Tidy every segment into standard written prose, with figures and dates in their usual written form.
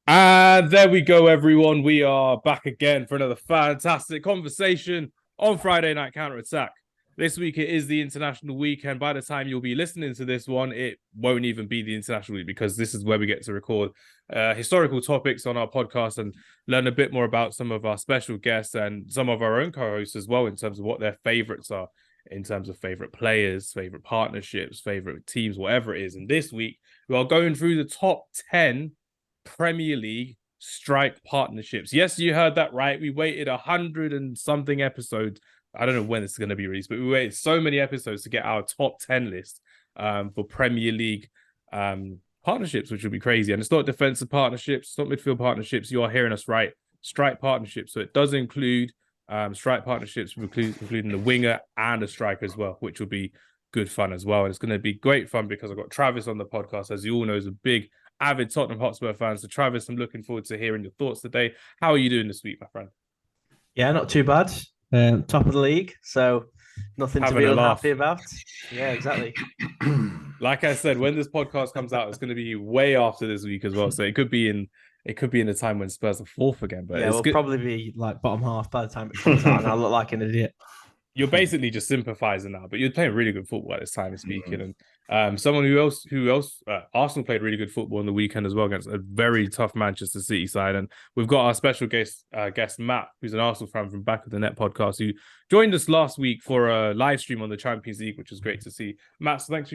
And there we go, everyone. We are back again for another fantastic conversation on Friday Night Counter Attack. This week it is the international weekend. By the time you'll be listening to this one, it won't even be the international week because this is where we get to record historical topics on our podcast and learn a bit more about some of our special guests and some of our own co-hosts as well in terms of what their favorites are, in terms of favorite players, favorite partnerships, favorite teams, whatever it is. And this week we are going through the top 10 Premier League strike partnerships. Yes, you heard that right. We waited 100 and something episodes. I don't know when it's going to be released, but we waited so many episodes to get our top 10 list for Premier League partnerships, which would be crazy. And it's not defensive partnerships, it's not midfield partnerships. You are hearing us right. Strike partnerships. So it does include strike partnerships, including the winger and a striker as well, which will be good fun as well. And it's going to be great fun because I've got Travis on the podcast, as you all know, is a big avid Tottenham Hotspur fan. So Travis, I'm looking forward to hearing your thoughts today. How are you doing this week, my friend? Yeah, not too bad. Top of the league, so nothing to be unhappy about. Yeah, exactly. Like I said, when this podcast comes out, it's going to be way after this week as well. So it could be in a time when Spurs are fourth again. But yeah, we'll probably be like bottom half by the time it comes out, and I'll look like an idiot. You're basically just sympathizing now, but you're playing really good football at this time of speaking. And someone who else, Arsenal played really good football on the weekend as well against a very tough Manchester City side. And we've got our special guest Matt, who's an Arsenal fan from Back of the Net podcast, who joined us last week for a live stream on the Champions League, which was great to see. Matt, thanks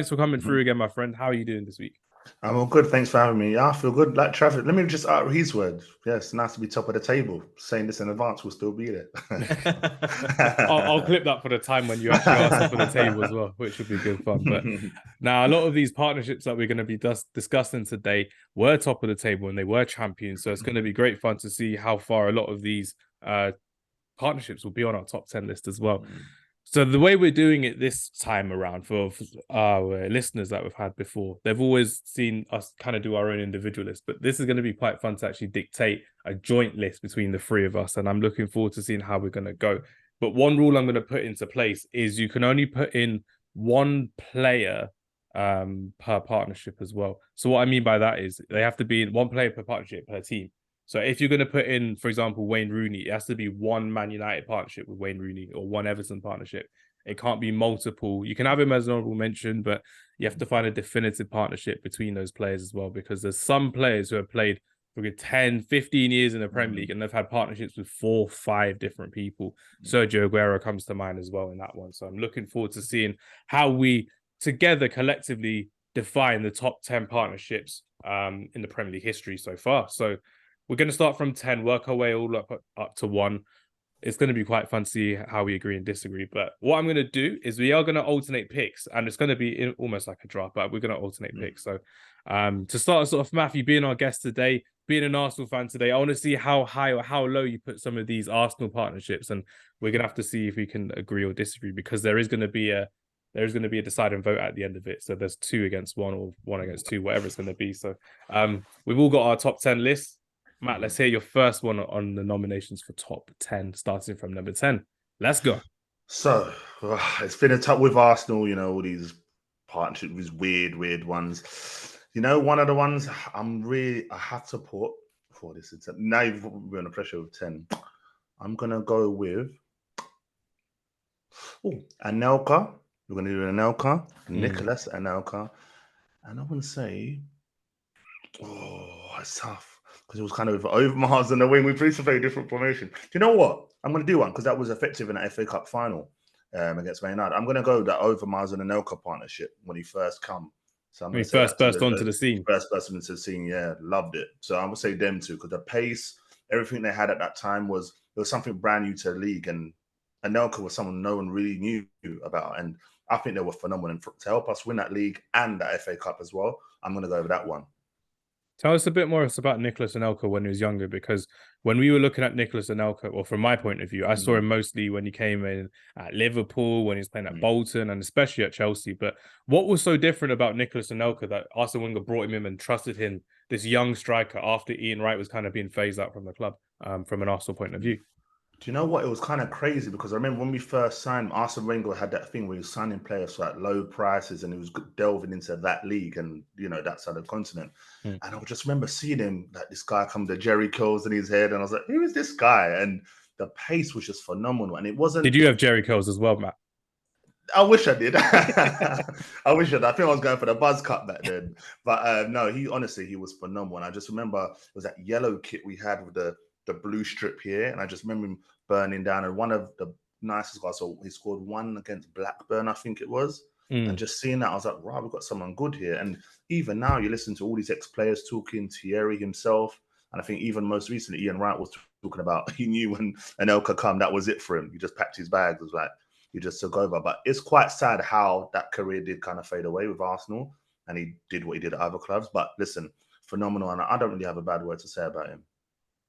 for coming through again, my friend. How are you doing this week? I'm all good. Thanks for having me. Yeah, I feel good. Like Travis, let me just utter his words. Yeah, it's nice to be top of the table. Saying this in advance, we'll still be there. I'll clip that for the time when you actually are top of the table as well, which would be good fun. But now a lot of these partnerships that we're going to be discussing today were top of the table and they were champions. So it's going to be great fun to see how far a lot of these partnerships will be on our top 10 list as well. So the way we're doing it this time around for our listeners that we've had before, they've always seen us kind of do our own individual list, but this is going to be quite fun to actually dictate a joint list between the three of us. And I'm looking forward to seeing how we're going to go. But one rule I'm going to put into place is you can only put in one player per partnership as well. So what I mean by that is they have to be one player per partnership per team. So if you're going to put in, for example, Wayne Rooney, it has to be one Man United partnership with Wayne Rooney or one Everton partnership. It can't be multiple. You can have him as an honorable mention, but you have to find a definitive partnership between those players as well, because there's some players who have played for 10, 15 years in the Premier League and they've had partnerships with 4, 5 different people. Sergio Aguero comes to mind as well in that one. So I'm looking forward to seeing how we together collectively define the top 10 partnerships in the Premier League history so far. So we're going to start from 10, work our way all up to 1. It's going to be quite fun to see how we agree and disagree. But what I'm going to do is we are going to alternate picks, and it's going to be almost like a draft, but we're going to alternate picks. So to start us off, Matthew, being our guest today, being an Arsenal fan today, I want to see how high or how low you put some of these Arsenal partnerships, and we're going to have to see if we can agree or disagree, because there is going to be a deciding vote at the end of it. So there's 2 against 1 or 1 against 2, whatever it's going to be. So we've all got our top 10 lists. Matt, let's hear your first one on the nominations for top 10, starting from number 10. Let's go. So it's been a tough with Arsenal, all these partnerships, these weird ones. One of the ones I have to put for this. Now you've put me under pressure with 10. I'm going to go with Anelka. We're going to do Anelka, Nicholas Anelka. And I want to say, it's tough. Because it was kind of Overmars and the wing. We played a very different formation. Do you know what? I'm going to do one because that was effective in that FA Cup final against Man United. I'm going to go with that Overmars and Anelka partnership when he first come. So when he first burst onto the scene. First burst into the scene, yeah, loved it. So I'm going to say them two because the pace, everything they had at that time was something brand new to the league. And Anelka was someone no one really knew about. And I think they were phenomenal. And to help us win that league and that FA Cup as well, I'm going to go with that one. Tell us a bit more about Nicholas Anelka when he was younger, because when we were looking at Nicholas Anelka, well, from my point of view, I saw him mostly when he came in at Liverpool, when he was playing at Bolton, and especially at Chelsea. But what was so different about Nicholas Anelka that Arsene Wenger brought him in and trusted him, this young striker, after Ian Wright was kind of being phased out from the club, from an Arsenal point of view? Do you know what? It was kind of crazy because I remember when we first signed, Arsene Wenger had that thing where he was signing players for like low prices and he was delving into that league and, that side of the continent. Mm. And I just remember seeing him, like this guy come with the Jerry curls in his head. And I was like, who is this guy? And the pace was just phenomenal. And it wasn't. Did you have Jerry curls as well, Matt? I wish I did. I wish I did. I think I was going for the buzz cut back then. But no, he was phenomenal. And I just remember it was that yellow kit we had with the blue strip here. And I just remember him burning down. And one of the nicest guys, so he scored one against Blackburn, I think it was. And just seeing that, I was like, wow, we've got someone good here. And even now, you listen to all these ex-players talking, Thierry himself. And I think even most recently, Ian Wright was talking about he knew when Anelka come, that was it for him. He just packed his bags. It was like, he just took over. But it's quite sad how that career did kind of fade away with Arsenal. And he did what he did at other clubs. But listen, phenomenal. And I don't really have a bad word to say about him.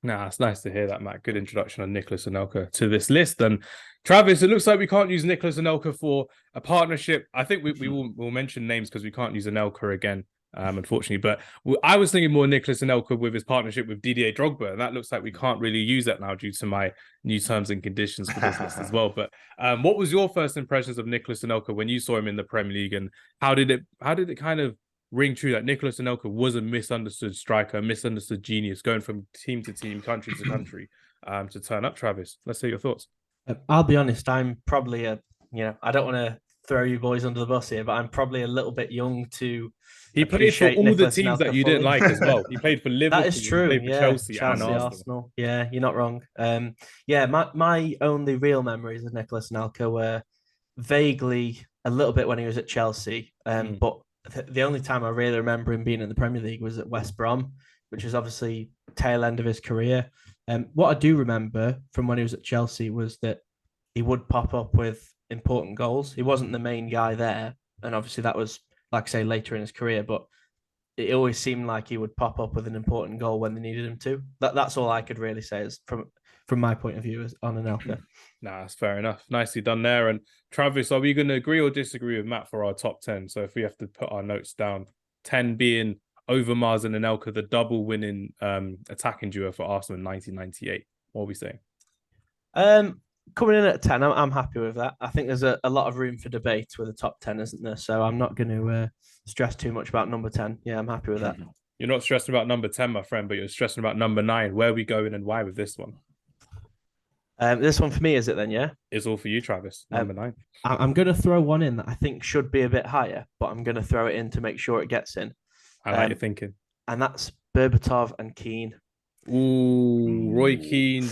Nah, it's nice to hear that, Matt. Good introduction on Nicolas Anelka to this list. And Travis, it looks like we can't use Nicolas Anelka for a partnership. I think we'll mention names because we can't use Anelka again, unfortunately. But I was thinking more Nicolas Anelka with his partnership with Didier Drogba. And that looks like we can't really use that now due to my new terms and conditions for this list as well. But what was your first impressions of Nicolas Anelka when you saw him in the Premier League? And how did it kind of ring true that Nicolas Anelka was a misunderstood striker, a misunderstood genius, going from team to team, country to country, to turn up? Travis, let's hear your thoughts. I'll be honest, I'm probably I don't want to throw you boys under the bus here, but I'm probably a little bit young to. He played for all Nicolas the teams Anelka that you didn't like as well. He played for Liverpool. That is true. He played for Chelsea and Arsenal. Yeah, you're not wrong. My only real memories of Nicolas Anelka were vaguely a little bit when he was at Chelsea, but the only time I really remember him being in the Premier League was at West Brom, which is obviously tail end of his career. What I do remember from when he was at Chelsea was that he would pop up with important goals. He wasn't the main guy there, and obviously that was, like I say, later in his career, but it always seemed like he would pop up with an important goal when they needed him to. That's all I could really say is from my point of view is on Anelka. Nah, that's fair enough. Nicely done there. And Travis, are we going to agree or disagree with Matt for our top 10? So if we have to put our notes down, 10 being Overmars and Anelka, the double winning attacking duo for Arsenal in 1998. What are we saying? Coming in at 10, I'm happy with that. I think there's a lot of room for debate with the top 10, isn't there? So I'm not going to stress too much about number 10. Yeah, I'm happy with that. You're not stressing about number 10, my friend, but you're stressing about number 9. Where are we going and why with this one? This one for me, is it then? Yeah, it's all for you, Travis. Number 9. I'm going to throw one in that I think should be a bit higher, but I'm going to throw it in to make sure it gets in. I like your thinking, and that's Berbatov and Keane. Ooh, Robbie Keane.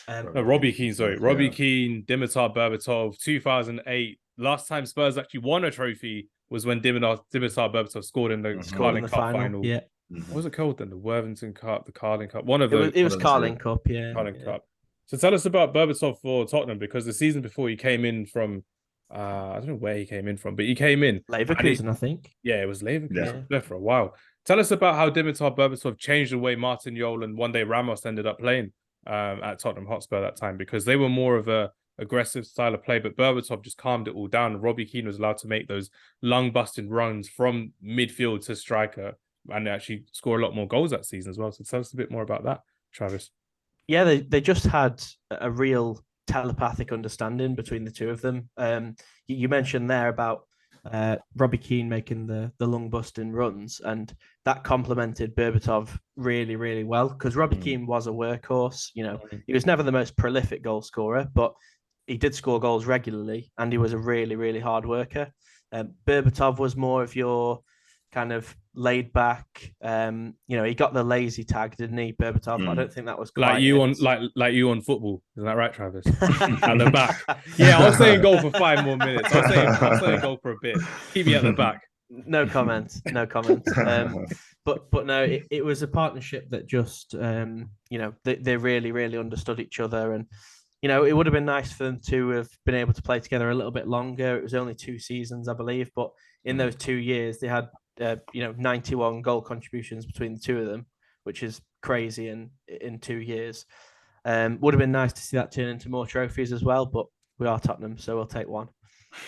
Robbie Keane, Dimitar Berbatov, 2008. Last time Spurs actually won a trophy was when Dimitar Berbatov scored in the Carling Cup final. Yeah. What was it called then? The Worthington Cup, the Carling Cup. It was Carling Cup, yeah. Carling Cup. So tell us about Berbatov for Tottenham, because the season before he came in from, I don't know where he came in from, but he came in. Leverkusen, I think. Yeah, it was Leverkusen. There for a while. Tell us about how Dimitar Berbatov changed the way Martin Jol and one day Ramos ended up playing at Tottenham Hotspur that time, because they were more of a aggressive style of play, but Berbatov just calmed it all down. And Robbie Keane was allowed to make those lung-busting runs from midfield to striker and actually score a lot more goals that season as well. So tell us a bit more about that, Travis. Yeah, they just had a real telepathic understanding between the two of them. You mentioned there about Robbie Keane making the lung-busting runs, and that complemented Berbatov really, really well, because Robbie Keane was a workhorse. He was never the most prolific goal scorer, but he did score goals regularly, and he was a really, really hard worker. Berbatov was more of your kind of laid back. He got the lazy tag, didn't he, Berbatov? I don't think that was quite like you on football. Isn't that right, Travis? At the back. Yeah, I'll stay in goal for 5 more minutes. I'll stay in goal for a bit. Keep me at the back. No comment. But no, it was a partnership that just they really, really understood each other. And it would have been nice for them to have been able to play together a little bit longer. It was only 2 seasons, I believe, but in those 2 years they had 91 goal contributions between the two of them, which is crazy in 2 years. Would have been nice to see that turn into more trophies as well, but we are Tottenham, so we'll take one.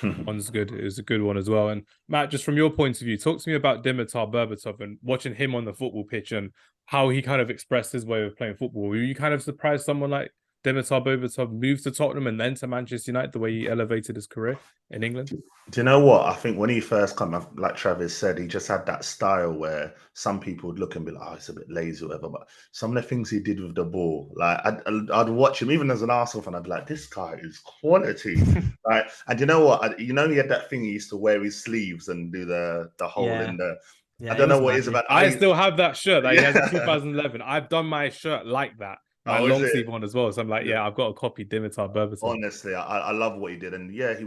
One's good. It was a good one as well. And Matt, just from your point of view, talk to me about Dimitar Berbatov and watching him on the football pitch and how he kind of expressed his way of playing football. Were you kind of surprised someone like Dimitar Berbatov move to Tottenham and then to Manchester United, the way he elevated his career in England? Do you know what? I think when he first came, like Travis said, he just had that style where some people would look and be like, "Oh, it's a bit lazy, or whatever." But some of the things he did with the ball, like I'd watch him, even as an Arsenal fan, I'd be like, "This guy is quality." Like, and you know what? You know, he had that thing he used to wear his sleeves and do the hole in the. Yeah, I don't know what it is about. I still have that shirt that he has in 2011. I've done my shirt like that. My long sleeve one as well. So I'm like, yeah, I've got a copy, Dimitar Berbatov. Honestly, I love what he did. And yeah, he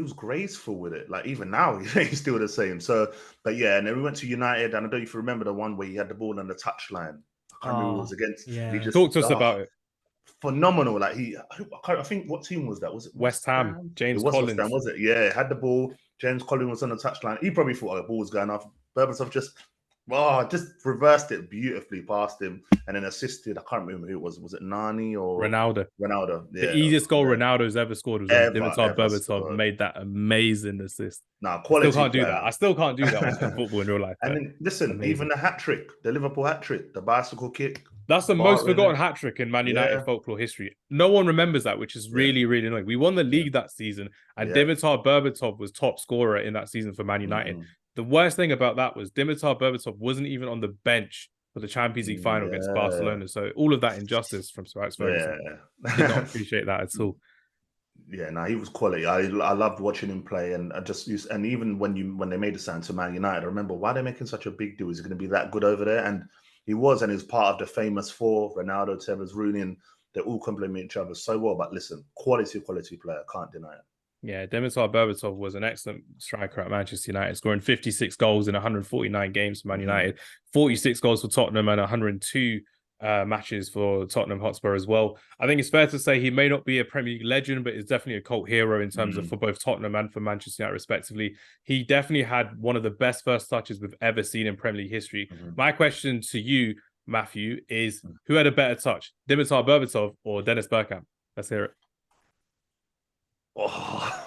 was graceful with it. Like even now, he's still the same. So, but yeah, and then we went to United, and I don't know if you remember the one where he had the ball on the touchline. I can't remember who it was against. Yeah. He just Talk to us about it. Phenomenal. Like I think what team was that? Was it West Ham? James it was Collins. West Ham, was it? Yeah, had the ball. James Collins was on the touchline. He probably thought the ball was going off. Berbatov just reversed it beautifully past him and then assisted. I can't remember who it was. Was it Nani or Ronaldo? Ronaldo. Yeah. The easiest goal Ronaldo's ever scored was when Dimitar Berbatov made that amazing assist. Quality. I still can't do that. I still can't do that in football in real life. And then listen, even the hat trick, the Liverpool hat trick, the bicycle kick. That's the most forgotten hat trick in Man United folklore history. No one remembers that, which is really, really annoying. We won the league that season, and Dimitar Berbatov was top scorer in that season for Man United. The worst thing about that was Dimitar Berbatov wasn't even on the bench for the Champions League final against Barcelona. So all of that injustice from Sir Alex Ferguson. Did not appreciate that at all. Yeah, no, he was quality. I loved watching him play, and I just used, and even when they made the sign to Man United, I remember why they're making such a big deal. Is he going to be that good over there? And he was, and he was part of the famous four: Ronaldo, Tevez, Rooney, and they all complement each other so well. But listen, quality player, can't deny it. Yeah, Dimitar Berbatov was an excellent striker at Manchester United, scoring 56 goals in 149 games for Man United, 46 goals for Tottenham, and 102 matches for Tottenham Hotspur as well. I think it's fair to say he may not be a Premier League legend, but is definitely a cult hero in terms of for both Tottenham and for Manchester United, respectively. He definitely had one of the best first touches we've ever seen in Premier League history. My question to you, Matthew, is who had a better touch, Dimitar Berbatov or Dennis Bergkamp? Let's hear it. Oh,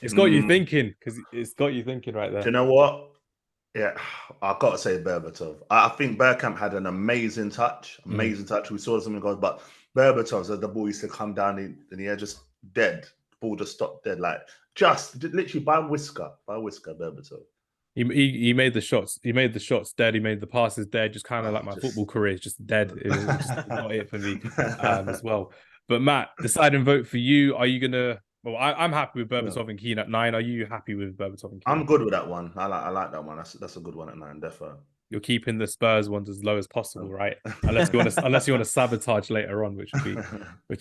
it's got you thinking, because it's got you thinking right there. Do you know what? Yeah, I've got to say Berbatov. I think Bergkamp had an amazing touch. We saw some goals, but Berbatov, so the ball used to come down in the air, just dead. The ball just stopped dead, like just literally by whisker, Berbatov. He made the shots. He made the shots dead. He made the passes dead. Just kind of like my football career is just dead. It was just not it for me as well. But Matt, deciding vote for you. Are you gonna? Well, I'm happy with Berbatov and Keane at 9. Are you happy with Berbatov and Keane? I'm good with that one. I like that one. That's a good one at 9, definitely. You're keeping the Spurs ones as low as possible, right? Unless you want to sabotage later on, which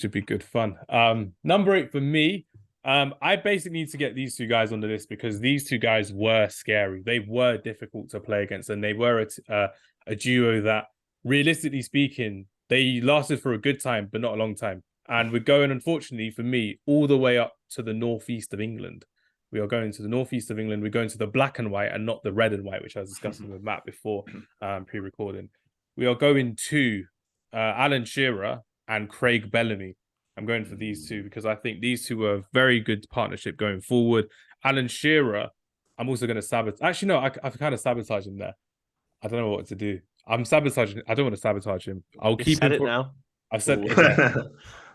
would be good fun. Number 8 for me. I basically need to get these two guys on the list because these two guys were scary. They were difficult to play against, and they were a duo that, realistically speaking, they lasted for a good time, but not a long time. And we're going, unfortunately, for me, all the way up to the northeast of England. We are going to the northeast of England. We're going to the black and white and not the red and white, which I was discussing with Matt before pre-recording. We are going to Alan Shearer and Craig Bellamy. I'm going for these two because I think these two are a very good partnership going forward. Alan Shearer, I'm also going to sabotage. Actually, no, I've kind of sabotaged him there. I don't know what to do. I'm sabotaging. I don't want to sabotage him. I'll keep him now. I've said it.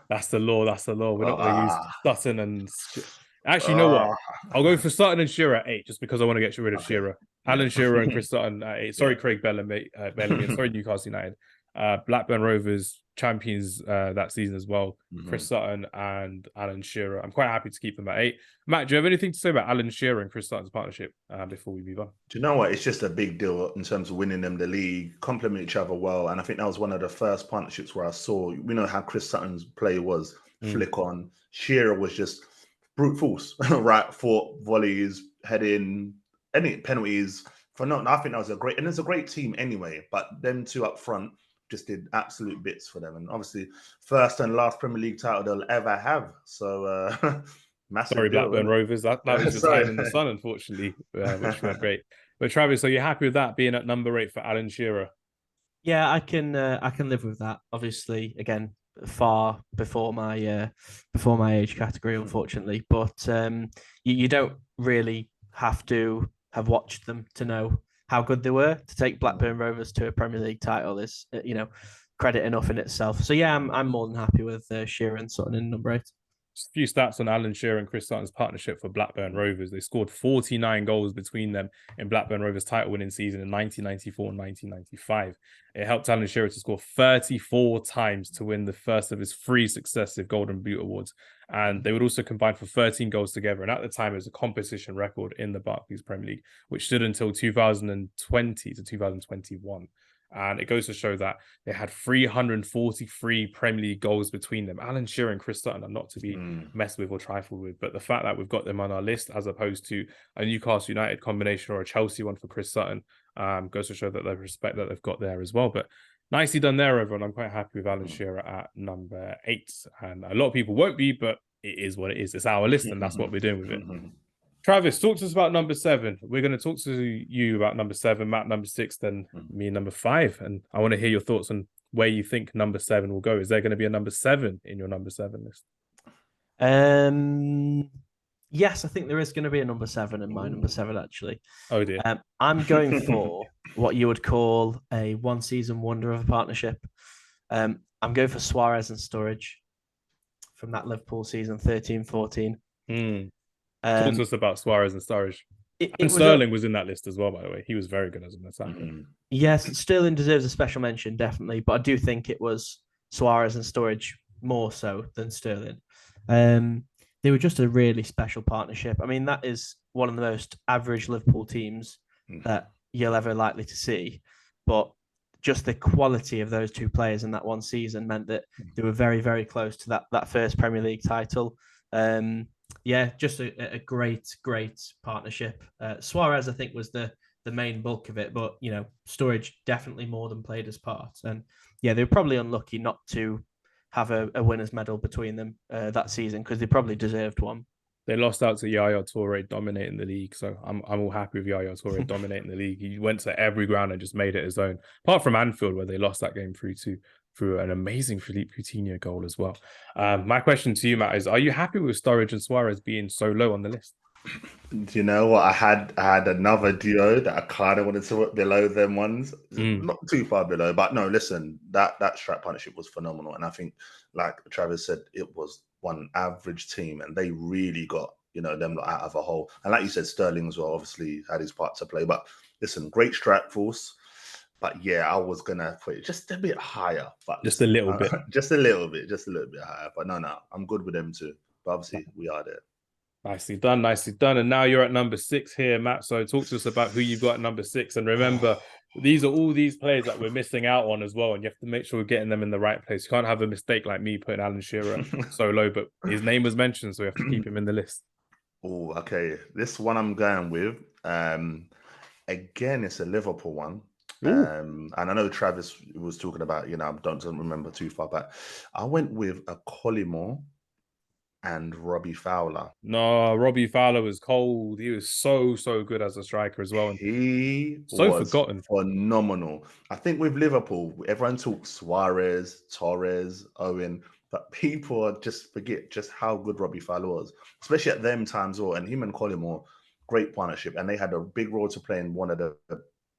That's the law. We're not going to use Sutton and... Actually, you know what? I'll go for Sutton and Shearer at 8 just because I want to get rid of Shearer. Alan Shearer and Chris Sutton at 8. Sorry, Craig Bellamy. Sorry, Newcastle United. Blackburn Rovers champions that season as well. Chris Sutton and Alan Shearer. I'm quite happy to keep them at 8. Matt, do you have anything to say about Alan Shearer and Chris Sutton's partnership before we move on? Do you know what? It's just a big deal in terms of winning them the league, complement each other well. And I think that was one of the first partnerships where I saw, we know how Chris Sutton's play was, flick on. Shearer was just brute force, right? Foot, volleys, heading, any penalties. I think that was and it's a great team anyway, but them two up front just did absolute bits for them. And obviously, first and last Premier League title they'll ever have. So, massive. Sorry, Blackburn Rovers. That was just time in the sun, unfortunately, which went great. But Travis, are you happy with that being at number 8 for Alan Shearer? Yeah, I can live with that. Obviously, again, far before my age category, unfortunately. But you don't really have to have watched them to know how good they were. To take Blackburn Rovers to a Premier League title is, credit enough in itself. So yeah, I'm more than happy with Shearer and Sutton in number 8. Just a few stats on Alan Shearer and Chris Sutton's partnership for Blackburn Rovers. They scored 49 goals between them in Blackburn Rovers' title-winning season in 1994 and 1995. It helped Alan Shearer to score 34 times to win the first of his 3 successive Golden Boot awards. And they would also combine for 13 goals together. And at the time, it was a competition record in the Barclays Premier League, which stood until 2020 to 2021. And it goes to show that they had 343 Premier League goals between them. Alan Shearer and Chris Sutton are not to be messed with or trifled with. But the fact that we've got them on our list as opposed to a Newcastle United combination or a Chelsea one for Chris Sutton goes to show that the respect that they've got there as well. But nicely done there, everyone. I'm quite happy with Alan Shearer at number 8. And a lot of people won't be, but it is what it is. It's our list and that's what we're doing with it. Travis, talk to us about number 7. We're going to talk to you about number 7, Matt number 6, then me number 5. And I want to hear your thoughts on where you think number 7 will go. Is there going to be a number 7 in your number 7 list? Yes, I think there is going to be a number 7 in my number 7, actually. Oh, dear. I'm going for what you would call a one-season wonder of a partnership. I'm going for Suarez and Sturridge from that Liverpool season 13-14. Talk to us about Suarez and Sturridge. And Sterling was in that list as well, by the way. He was very good as an attacker. Yes, Sterling deserves a special mention, definitely. But I do think it was Suarez and Sturridge more so than Sterling. They were just a really special partnership. I mean, that is one of the most average Liverpool teams that you'll ever likely to see. But just the quality of those two players in that one season meant that they were very, very close to that first Premier League title. Yeah, just a great partnership. Suarez, I think, was the main bulk of it, but Sturridge definitely more than played his part. And yeah, they were probably unlucky not to have a winner's medal between them that season because they probably deserved one. They lost out to Yaya Toure dominating the league, so I'm all happy with Yaya Toure dominating the league. He went to every ground and just made it his own. Apart from Anfield, where they lost that game through an amazing Philippe Coutinho goal as well. My question to you, Matt, is: are you happy with Sturridge and Suarez being so low on the list? Do you know what? I had another duo that I kind of wanted to put below them ones, not too far below. But no, listen, that strike partnership was phenomenal, and I think, like Travis said, it was one average team, and they really got them out of a hole. And like you said, Sterling as well obviously had his part to play. But listen, great strike force. But yeah, I was gonna put it just a bit higher, but just a little bit, just a little bit higher. But no, I'm good with them too. But obviously, we are there. Nicely done. And now you're at number 6 here, Matt. So talk to us about who you've got at number 6. And remember, these are all these players that we're missing out on as well. And you have to make sure we're getting them in the right place. You can't have a mistake like me putting Alan Shearer so low, but his name was mentioned, so we have to keep him in the list. Oh, okay. This one I'm going with. Again, it's a Liverpool one. And I know Travis was talking about, I don't remember too far back. I went with a Collymore and Robbie Fowler. No, Robbie Fowler was cold. He was so good as a striker as well. And he was forgotten. Phenomenal. I think with Liverpool, everyone talks Suarez, Torres, Owen, but people just forget just how good Robbie Fowler was, especially at them times. And him and Collymore, great partnership. And they had a big role to play in one of the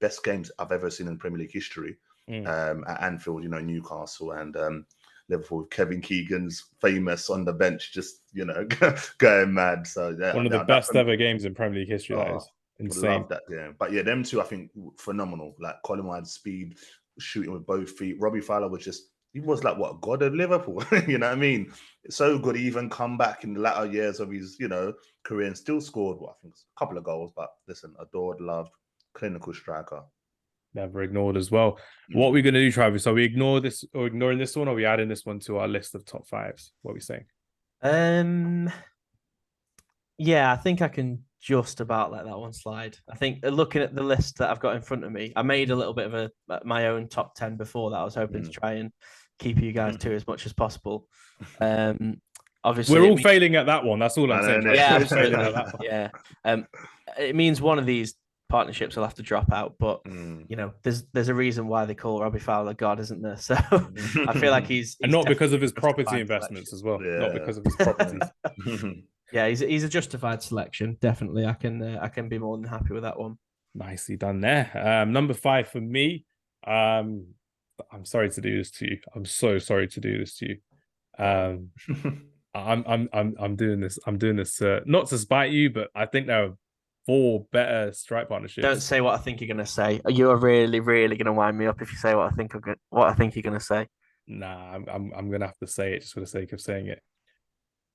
best games I've ever seen in Premier League history at Anfield, Newcastle and Liverpool. Kevin Keegan's famous on the bench, just going mad. So yeah, one of the best ever games in Premier League history. That is insane. Love that game. But yeah, them two I think phenomenal. Like Collymore had speed, shooting with both feet. Robbie Fowler he was like what, god of Liverpool. You know what I mean? So good. He even come back in the latter years of his career and still scored I think a couple of goals. But listen, adored, loved, clinical striker. Never ignored as well. What are we going to do, Travis? Are we ignoring this one, or are we adding this one to our list of top 5s? What are we saying? Yeah, I think I can just about let that one slide. I think looking at the list that I've got in front of me, I made a little bit of my own top 10 before that. I was hoping to try and keep you guys to as much as possible. Obviously, we're all failing at that one. That's all I'm saying. Yeah, absolutely. Yeah. It means one of these partnerships will have to drop out, but there's a reason why they call Robbie Fowler God, isn't there? So I feel like he's and not because of his property investments as well. Yeah. Not because of his properties. Yeah, he's a justified selection. Definitely, I can be more than happy with that one. Nicely done there. Number 5 for me. I'm sorry to do this to you. I'm so sorry to do this to you. I'm doing this. I'm doing this not to spite you, but I think there are 4 better strike partnerships. Don't say what I think you're gonna say. You are really, really gonna wind me up if you say what I think you're gonna say. Nah, I'm gonna have to say it just for the sake of saying it.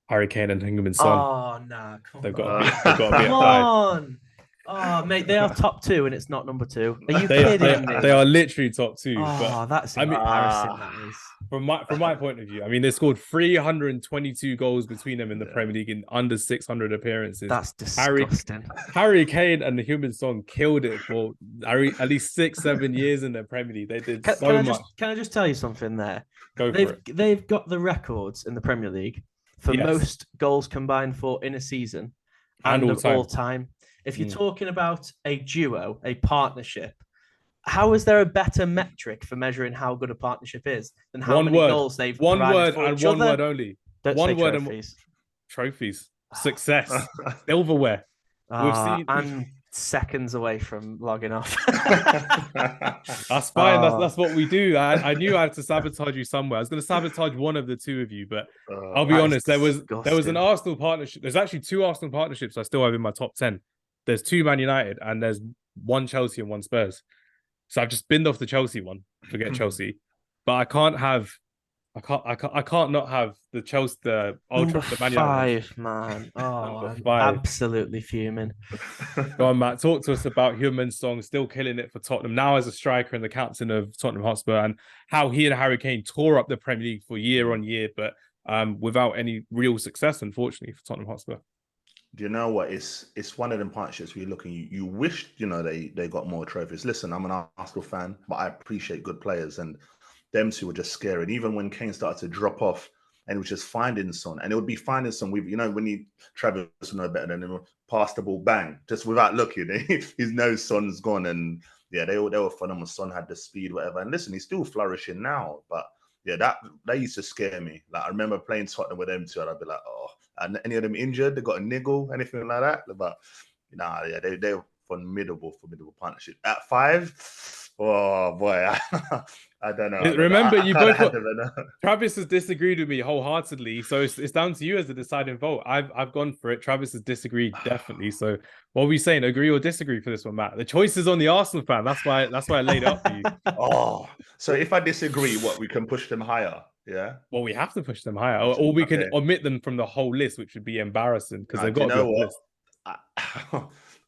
Harry Kane and Heung Son. Oh nah, They've got to be at 5. come on. Oh mate, they are top 2 and it's not number 2. Are you kidding me? They are literally top 2. Oh, but that's I mean, embarrassing. That is. From my point of view, I mean, they scored 322 goals between them in the Premier League in under 600 appearances. That's disgusting. Harry Kane and the Heung Son killed it for at least 6-7 years in the Premier League. They did so much. Can I just tell you something there? Go for it. They've got the records in the Premier League for most goals combined for in a season and of all time. If you're talking about a duo, a partnership, how is there a better metric for measuring how good a partnership is than how many goals they've provided for each other? One word only. Don't one say word trophies. Trophies. Success. Silverware. We've seen... I'm seconds away from logging off. That's fine. That's what we do. I knew I had to sabotage you somewhere. I was going to sabotage one of the 2 of you, but I'll be honest. There was an Arsenal partnership. There's actually 2 Arsenal partnerships I still have in my top 10. There's 2 Man United and there's 1 Chelsea and 1 Spurs. So I've just binned off the Chelsea one. Forget Chelsea, but I can't not have the Chelsea, the Ultra, the Man United. 5, man. Oh, I'm absolutely fuming. Go on, Matt. Talk to us about Heung Son still killing it for Tottenham now as a striker and the captain of Tottenham Hotspur, and how he and Harry Kane tore up the Premier League for year on year, but without any real success, unfortunately, for Tottenham Hotspur. Do you know what? It's one of them partnerships where you're looking, you wish, they got more trophies. Listen, I'm an Arsenal fan, but I appreciate good players, and them 2 were just scary. And even when Kane started to drop off and it was just finding Son, and it would be finding Son with, when Travis would know better than him, pass the ball, bang, just without looking. His nose, Son's gone. And yeah, they were phenomenal. Son had the speed, whatever. And listen, he's still flourishing now, but yeah, that used to scare me. Like, I remember playing Tottenham with them 2, and I'd be like, oh, and any of them injured, they got a niggle, anything like that. But they were formidable partnership. At 5, oh boy, I don't know. Remember, you both Travis has disagreed with me wholeheartedly, so it's down to you as the deciding vote. I've gone for it. Travis has disagreed definitely. So what are we saying? Agree or disagree for this one, Matt? The choice is on the Arsenal fan. That's why I laid it up for you. Oh, so if I disagree, we can push them higher? Yeah. Well, we have to push them higher, or we can omit them from the whole list, which would be embarrassing because they've got to be on the list.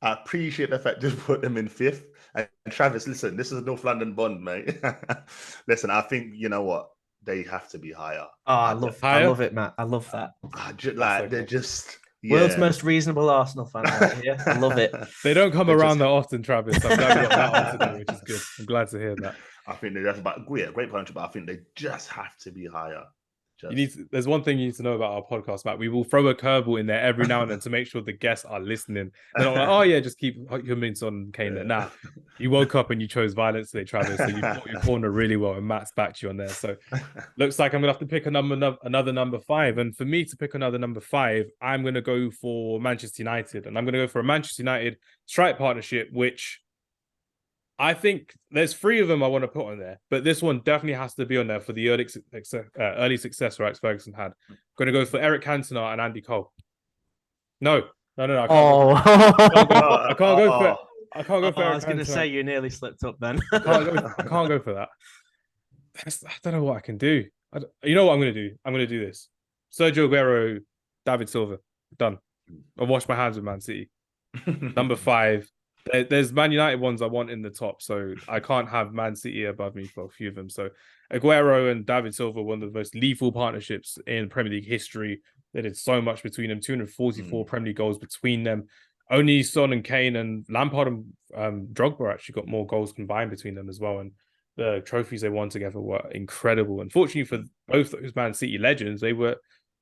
I appreciate the fact to put them in 5th. And Travis, listen, this is a North London bond, mate. Listen, I think they have to be higher. Oh, I love it, Matt. I love that. They're just world's most reasonable Arsenal fan right here. I love it. They don't come around that often, Travis. I'm glad we got that on today, which is good. I'm glad to hear that. I think they're just great partnership, but I think they just have to be higher. There's one thing you need to know about our podcast, Matt. We will throw a curveball in there every now and then to make sure the guests are listening. They're not like, oh yeah, just keep Heung Son Kane there. Nah, you woke up and you chose violence today, Travis. So you fought your corner really well, and Matt's backed you on there. So looks like I'm gonna have to pick another number 5. And for me to pick another number 5, I'm gonna go for Manchester United, and I'm gonna go for a Manchester United strike partnership, which I think there's 3 of them I want to put on there, but this one definitely has to be on there for the early success Alex Ferguson had. I'm going to go for Eric Cantona and Andy Cole. No. I can't go for Eric I was going to say you nearly slipped up then. I can't go for that. I don't know what I can do. You know what I'm going to do? I'm going to do this. Sergio Aguero, David Silva. Done. I'll wash my hands with Man City. Number 5. There's Man United ones I want in the top, so I can't have Man City above me for a few of them. So Aguero and David Silva, one of the most lethal partnerships in Premier League history. They did so much between them, 244 Premier League goals between them. Only Son and Kane and Lampard and Drogba actually got more goals combined between them as well. And the trophies they won together were incredible. Unfortunately for both those Man City legends, they were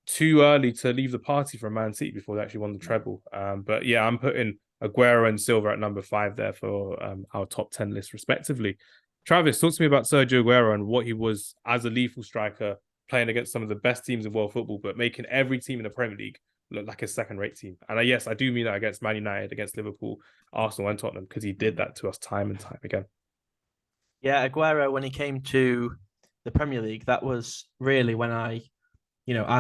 too early to leave the party from Man City before they actually won the treble. But yeah, I'm putting Aguero and Silva at number 5 there for our top 10 list, respectively. Travis, talk to me about Sergio Aguero and what he was as a lethal striker, playing against some of the best teams in world football, but making every team in the Premier League look like a second-rate team. And yes, I do mean that against Man United, against Liverpool, Arsenal, and Tottenham, because he did that to us time and time again. Yeah, Aguero, when he came to the Premier League, that was really when I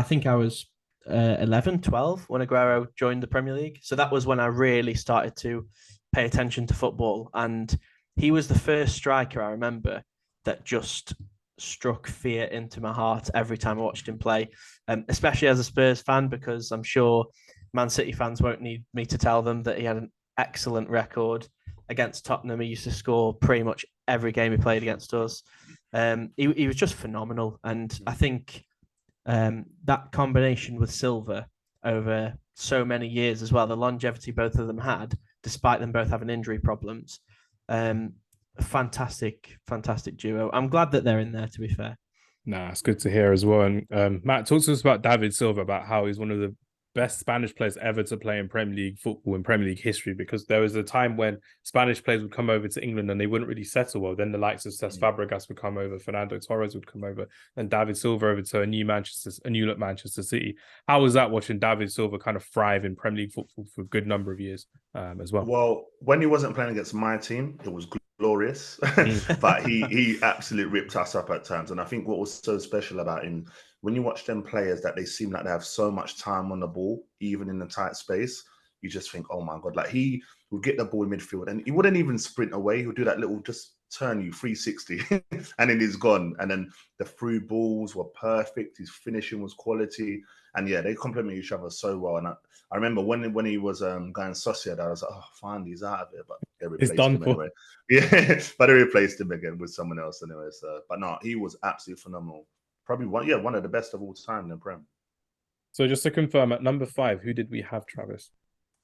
think I was 11, 12 when Aguero joined the Premier League. So that was when I really started to pay attention to football. And he was the first striker I remember that just struck fear into my heart every time I watched him play, especially as a Spurs fan, because I'm sure Man City fans won't need me to tell them that he had an excellent record against Tottenham. He used to score pretty much every game he played against us. He was just phenomenal. And I think that combination with Silva over so many years as well, the longevity both of them had, despite them both having injury problems. Fantastic duo. I'm glad that they're in there, to be fair. Nah, it's good to hear as well. And Matt, talk to us about David Silva, about how he's one of the best Spanish players ever to play in Premier League football, in Premier League history, because there was a time when Spanish players would come over to England and they wouldn't really settle well. Then the likes of Cesc Fabregas would come over, Fernando Torres would come over, and David Silva over to a new look Manchester City. How was that, watching David Silva kind of thrive in Premier League football for a good number of years as well? Well, when he wasn't playing against my team, it was glorious, but he absolutely ripped us up at times. And I think what was so special about him, when you watch them players, that they seem like they have so much time on the ball, even in the tight space, you just think, oh my God, like he would get the ball in midfield and he wouldn't even sprint away. He would do that little, just turn you 360 and then he's gone. And then the through balls were perfect. His finishing was quality. And yeah, they complement each other so well. And I remember when he was going Sociedad, I was like, oh, finally he's out of it. But they replaced him anyway. Yeah, but they replaced him again with someone else anyway. So, but no, he was absolutely phenomenal. Probably one of the best of all time in the Prem. So just to confirm, at number 5, who did we have, Travis?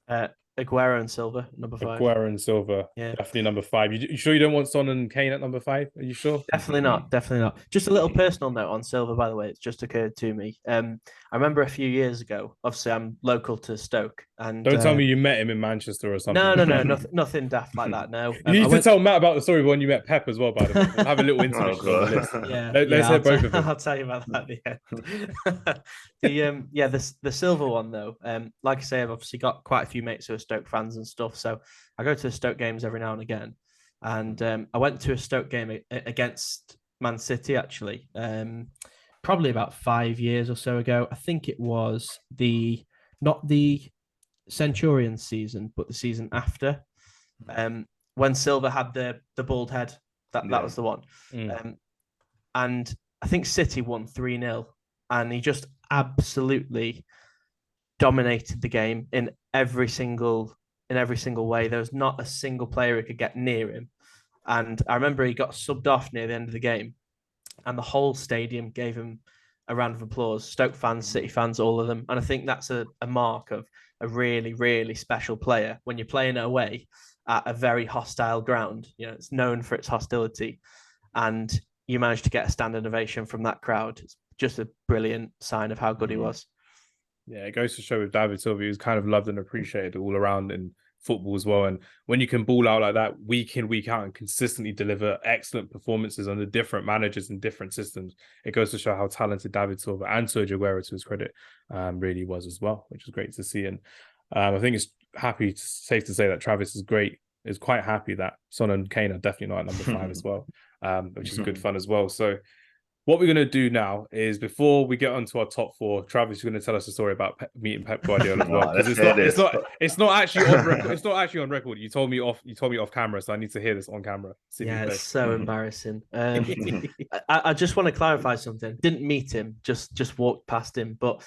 Aguero and Silva, number 5. Aguero and Silva, yeah, definitely number 5. You sure you don't want Son and Kane at number 5? Are you sure? Definitely not. Just a little personal note on Silva, by the way. It's just occurred to me. I remember a few years ago. Obviously, I'm local to Stoke, and don't tell me you met him in Manchester or something. No, nothing daft like that. No, you need to tell Matt about the story when you met Pep as well. By the way, we'll have a little interview on the list. Yeah, let's hear both of them. I'll tell you about that at the end. The Silva one though. Like I say, I've obviously got quite a few mates who are Stoke fans and stuff, so I go to the Stoke games every now and again. And I went to a Stoke game against Man City, actually, probably about 5 years or so ago. I think it was not the Centurions season, but the season after, when Silva had the bald head. That was the one. And I think City won 3-0, and he just absolutely dominated the game in every single way. There was not a single player who could get near him. And I remember he got subbed off near the end of the game, and the whole stadium gave him a round of applause. Stoke fans, City fans, all of them. And I think that's a mark of a really, really special player when you're playing away at a very hostile ground. You know, it's known for its hostility, and you managed to get a standing ovation from that crowd. It's just a brilliant sign of how good he was. Yeah, it goes to show with David Silva, he was kind of loved and appreciated all around in football as well. And when you can ball out like that week in, week out, and consistently deliver excellent performances under different managers and different systems, it goes to show how talented David Silva and Sergio Aguero, to his credit, really was as well, which is great to see. And I think it's safe to say that Travis is quite happy that Son and Kane are definitely not at number 5 as well, which is good fun as well. So what we're going to do now is, before we get onto our top 4, Travis is going to tell us a story about meeting Pep Guardiola as well, because it's not actually on record. It's not actually on record. You told me off camera, so I need to hear this on camera. Yeah, it's so embarrassing. I just want to clarify something. Didn't meet him, just walked past him. But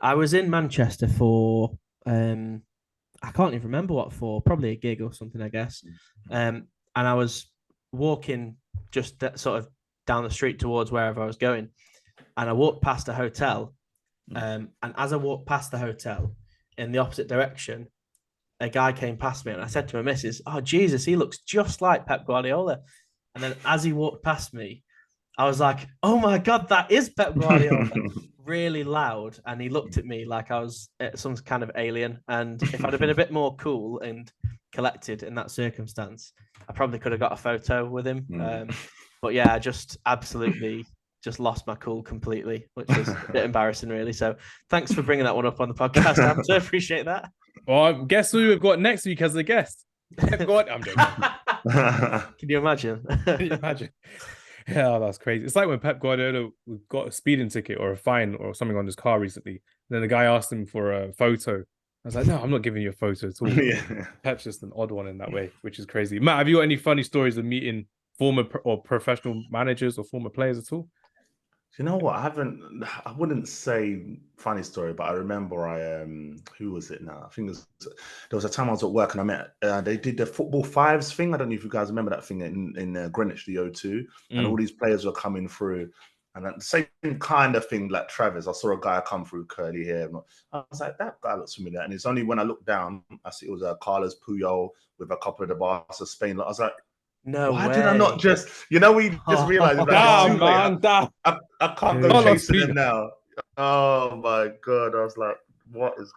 I was in Manchester for I can't even remember what for. Probably a gig or something, I guess. And I was walking just sort of down the street towards wherever I was going, and I walked past a hotel, and as I walked past the hotel in the opposite direction, a guy came past me, and I said to my missus, "Oh Jesus, he looks just like Pep Guardiola." And then as he walked past me, I was like, "Oh my God, that is Pep Guardiola!" Really loud, and he looked at me like I was some kind of alien. And if I'd have been a bit more cool and collected in that circumstance, I probably could have got a photo with him. But yeah, I just absolutely just lost my cool completely, which was a bit embarrassing, really. So thanks for bringing that one up on the podcast, Hamz. I appreciate that. Well, guess who we've got next week as a guest? I'm joking. Can you imagine? Can you imagine? Yeah, that's crazy. It's like when Pep Guardiola got a speeding ticket or a fine or something on his car recently. And then the guy asked him for a photo. I was like, no, I'm not giving you a photo at all. Yeah. Pep's just an odd one in that way, which is crazy. Matt, have you got any funny stories of meeting former or professional managers or former players at all? You know what? I wouldn't say funny story, but I remember who was it now? I think there was a time I was at work and I met, they did the football fives thing. I don't know if you guys remember that thing in Greenwich, the O2, and all these players were coming through. And the same kind of thing like Travis, I saw a guy come through curly hair. I was like, that guy looks familiar. And it's only when I looked down, I see it was Carlos Puyol with a couple of the Barca Spain. I was like, No why way. did I not just, we just realized like, Damn, man, damn. I can't go chasing them now. Oh my God. I was like, what is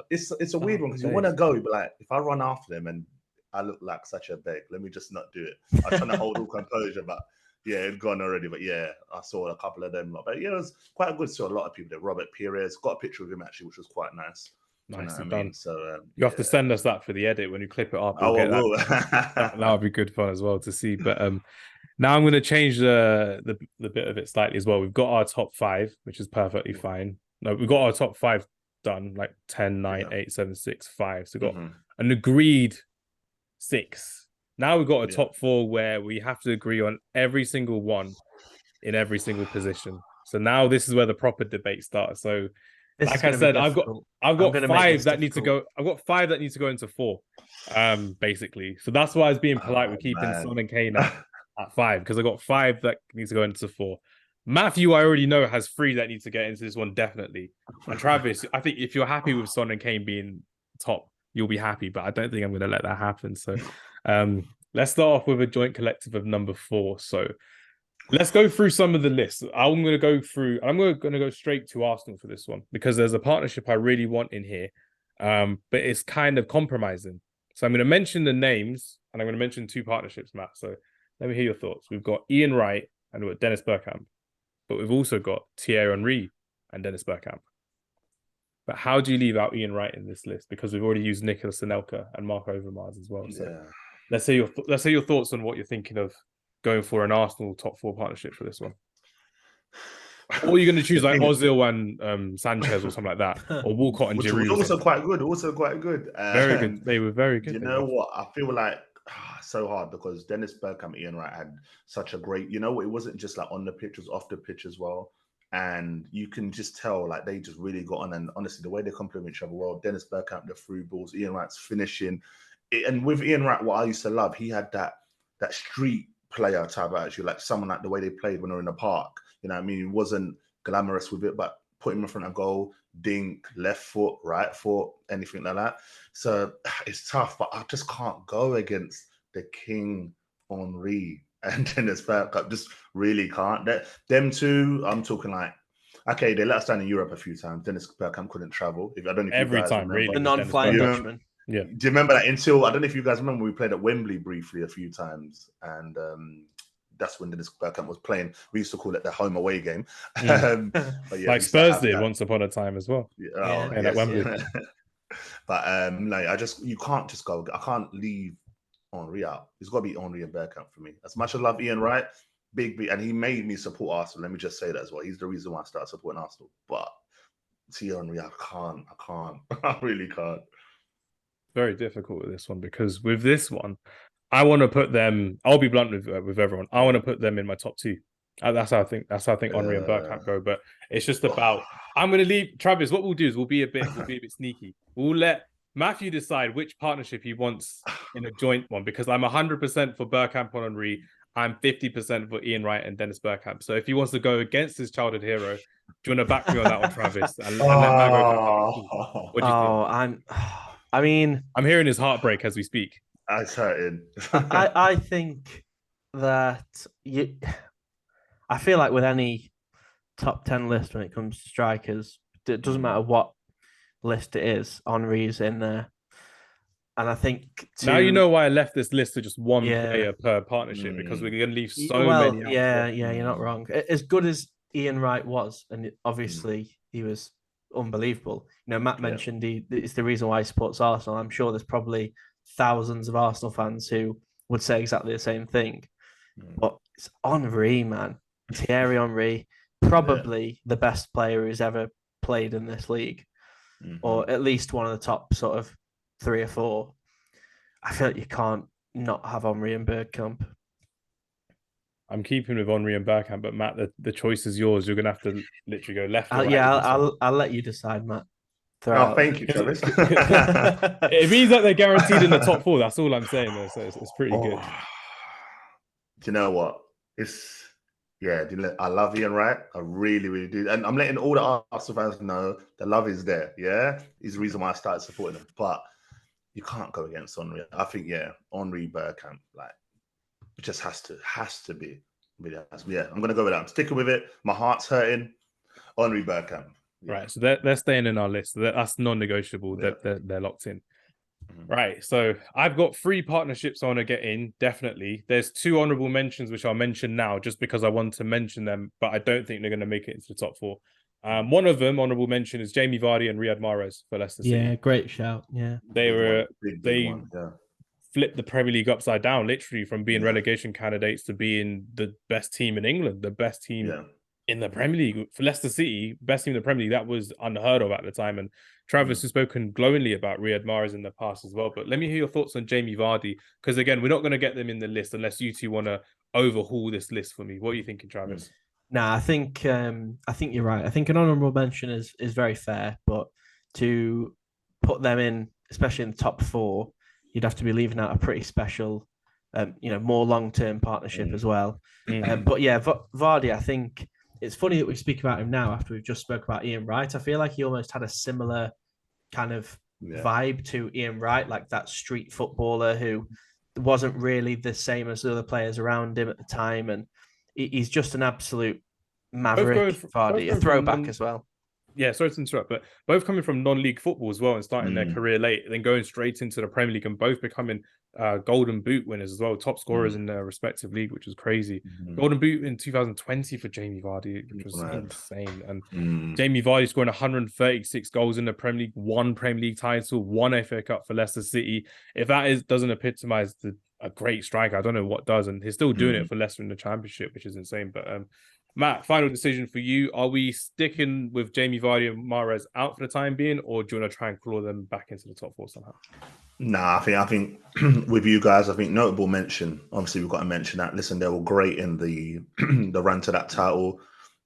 it's a weird one because you want to go, but like if I run after them and I look like such a beg, let me just not do it. I was trying to hold all composure, but yeah, it'd gone already. But yeah, I saw a couple of them. But yeah, it was quite good to see a lot of people there. Robert Perez, got a picture of him actually, which was quite nice. Nicely done. done. So you have to send us that for the edit when you clip it up. I will. That would be good fun as well to see. But now I'm going to change the bit of it slightly as well. We've got our top 5, which is perfectly fine. No, we've got our top 5 done, like 10, 9, 8, 7, 6, 5. So we've got an agreed 6. Now we've got a top 4 where we have to agree on every single one in every single position. So now this is where the proper debate starts. So like I said, I've got 5 that need to go. I've got 5 that need to go into 4, basically. So that's why I was being polite with keeping Son and Kane at 5 because I got 5 that need to go into 4. Matthew, I already know, has 3 that need to get into this one definitely. And Travis, I think if you're happy with Son and Kane being top, you'll be happy. But I don't think I'm going to let that happen. So let's start off with a joint collective of number 4. So let's go through some of the lists. I'm going to go straight to Arsenal for this one because there's a partnership I really want in here, but it's kind of compromising. So I'm going to mention the names and I'm going to mention 2 partnerships, Matt. So let me hear your thoughts. We've got Ian Wright and we've got Dennis Bergkamp, but we've also got Thierry Henry and Dennis Bergkamp. But how do you leave out Ian Wright in this list? Because we've already used Nicolas Anelka and Marco Overmars as well. So let's hear your thoughts on what you're thinking of going for an Arsenal top 4 partnership for this one. Or are you going to choose like Ozil and Sanchez or something like that, or Walcott and Giroud? Also quite good. Very good. They were very good. You know what? I feel like so hard because Dennis Bergkamp, Ian Wright had such a great. You know, it wasn't just like on the pitch; it was off the pitch as well. And you can just tell like they just really got on. And honestly, the way they complement each other well. Dennis Bergkamp, the through balls, Ian Wright's finishing, and with Ian Wright, what I used to love, he had that street player type attitude, like someone like the way they played when they were in the park. You know what I mean? He wasn't glamorous with it, but put him in front of goal, dink, left foot, right foot, anything like that. So it's tough, but I just can't go against the King Henry and Dennis Bergkamp. Just really can't. Them 2, I'm talking like, okay, they let us down in Europe a few times. Dennis Bergkamp couldn't travel. I don't know if every you guys time, remember. really. The non-flying Dutchman. Yeah. Do you remember that until, I don't know if you guys remember, we played at Wembley briefly a few times and that's when Dennis Bergkamp was playing. We used to call it the home away game. But yeah, like Spurs did once upon a time as well. At Wembley. But no, you can't just go. I can't leave Henry out. It's got to be Henry and Bergkamp for me. As much as I love Ian Wright, big, and he made me support Arsenal. Let me just say that as well. He's the reason why I started supporting Arsenal. But Thierry Henry, I can't. I really can't. Very difficult with this one because with this one, I want to put them. I'll be blunt with everyone. I want to put them in my top 2. That's how I think. That's how I think Henry and Bergkamp go. But it's just about. I'm going to leave Travis. What we'll do is we'll be a bit sneaky. We'll let Matthew decide which partnership he wants in a joint one because I'm 100% for Bergkamp and Henry. I'm 50% for Ian Wright and Dennis Bergkamp. So if he wants to go against his childhood hero, do you want to back me on that one, Travis? And let Matt go. What do you think? I'm hearing his heartbreak as we speak. That's hurting. I think that I feel like with any top 10 list when it comes to strikers, it doesn't matter what list it is, Henry's in there. And I think now you know why I left this list to just one player per partnership because we're going to leave so many out. Yeah, you're not wrong. As good as Ian Wright was, and obviously he was unbelievable. You know, Matt mentioned it's the reason why he supports Arsenal. I'm sure there's probably thousands of Arsenal fans who would say exactly the same thing. Mm. But it's Henry, man. Thierry Henry, probably the best player who's ever played in this league, or at least one of the top sort of 3 or 4. I feel like you can't not have Henry and Bergkamp. I'm keeping with Henry and Bergkamp, but Matt, the choice is yours. You're gonna have to literally go left or right. I'll let you decide, Matt. Thank you, Travis. It means that they're guaranteed in the top 4. That's all I'm saying, though. So it's pretty good. Do you know what? I love Ian Wright. I really, really do. And I'm letting all the Arsenal fans know the love is there. Yeah. He's the reason why I started supporting him. But you can't go against Henry. I think, Henry, Bergkamp, like, it just has to be. Really has to be. Yeah, I'm going to go with that. I'm sticking with it. My heart's hurting. Henry, Bergkamp. Yeah. Right. So they're staying in our list. That's non-negotiable. Yeah. They're locked in. Right, so I've got 3 partnerships I want to get in, definitely. There's 2 honourable mentions, which I'll mention now, just because I want to mention them, but I don't think they're going to make it into the top 4. One of them, honourable mention, is Jamie Vardy and Riyad Mahrez for Leicester City. Yeah, great shout. Yeah, they flipped the Premier League upside down, literally, from being relegation candidates to being the best team in England, the best team in the Premier League. For Leicester City, best team in the Premier League, that was unheard of at the time. And Travis has spoken glowingly about Riyad Mahrez in the past as well. But let me hear your thoughts on Jamie Vardy, because again, we're not going to get them in the list unless you two want to overhaul this list for me. What are you thinking, Travis? Nah, I think you're right. I think an honourable mention is very fair, but to put them in, especially in the top 4, you'd have to be leaving out a pretty special, more long-term partnership as well. But yeah, Vardy, I think it's funny that we speak about him now after we've just spoke about Ian Wright. I feel like he almost had a similar kind of vibe to Ian Wright, like that street footballer who wasn't really the same as the other players around him at the time. And he's just an absolute maverick, Vardy, a throwback as well. Yeah, sorry to interrupt, but both coming from non-league football as well and starting their career late, then going straight into the Premier League and both becoming Golden Boot winners as well, top scorers in their respective league, which was crazy. Golden Boot in 2020 for Jamie Vardy, which was insane. And Jamie Vardy scoring 136 goals in the Premier League, 1 Premier League title, 1 FA Cup for Leicester City. If that doesn't epitomise a great striker, I don't know what does. And he's still doing it for Leicester in the Championship, which is insane. But Matt, final decision for you. Are we sticking with Jamie Vardy and Mahrez out for the time being, or do you want to try and claw them back into the top 4 somehow? Nah, I think with you guys, I think notable mention. Obviously, we've got to mention that. Listen, they were great in the the run to that title.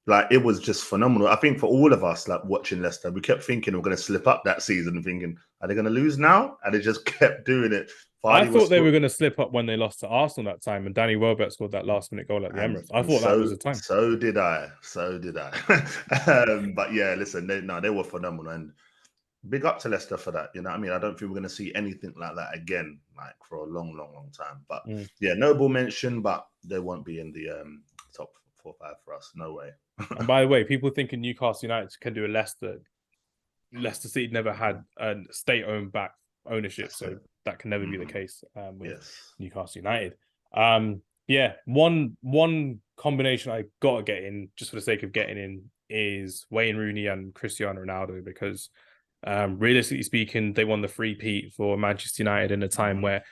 Like, it was just phenomenal. I think for all of us, like, watching Leicester, we kept thinking we're going to slip up that season, thinking, are they going to lose now? And they just kept doing it. I thought they were going to slip up when they lost to Arsenal that time, and Danny Welbeck scored that last-minute goal at the Emirates. I thought that was the time. So did I. But yeah, listen, they were phenomenal, and big up to Leicester for that. You know what I mean? I don't think we're going to see anything like that again, like, for a long, long, long time. But yeah, notable mention, but they won't be in the top 4 or 5 for us. No way. And by the way, people thinking Newcastle United can do a Leicester City never had a state-owned back ownership, so that can never be the case with Newcastle United. One combination I got to get in, just for the sake of getting in, is Wayne Rooney and Cristiano Ronaldo, because realistically speaking, they won the three-peat for Manchester United in a time where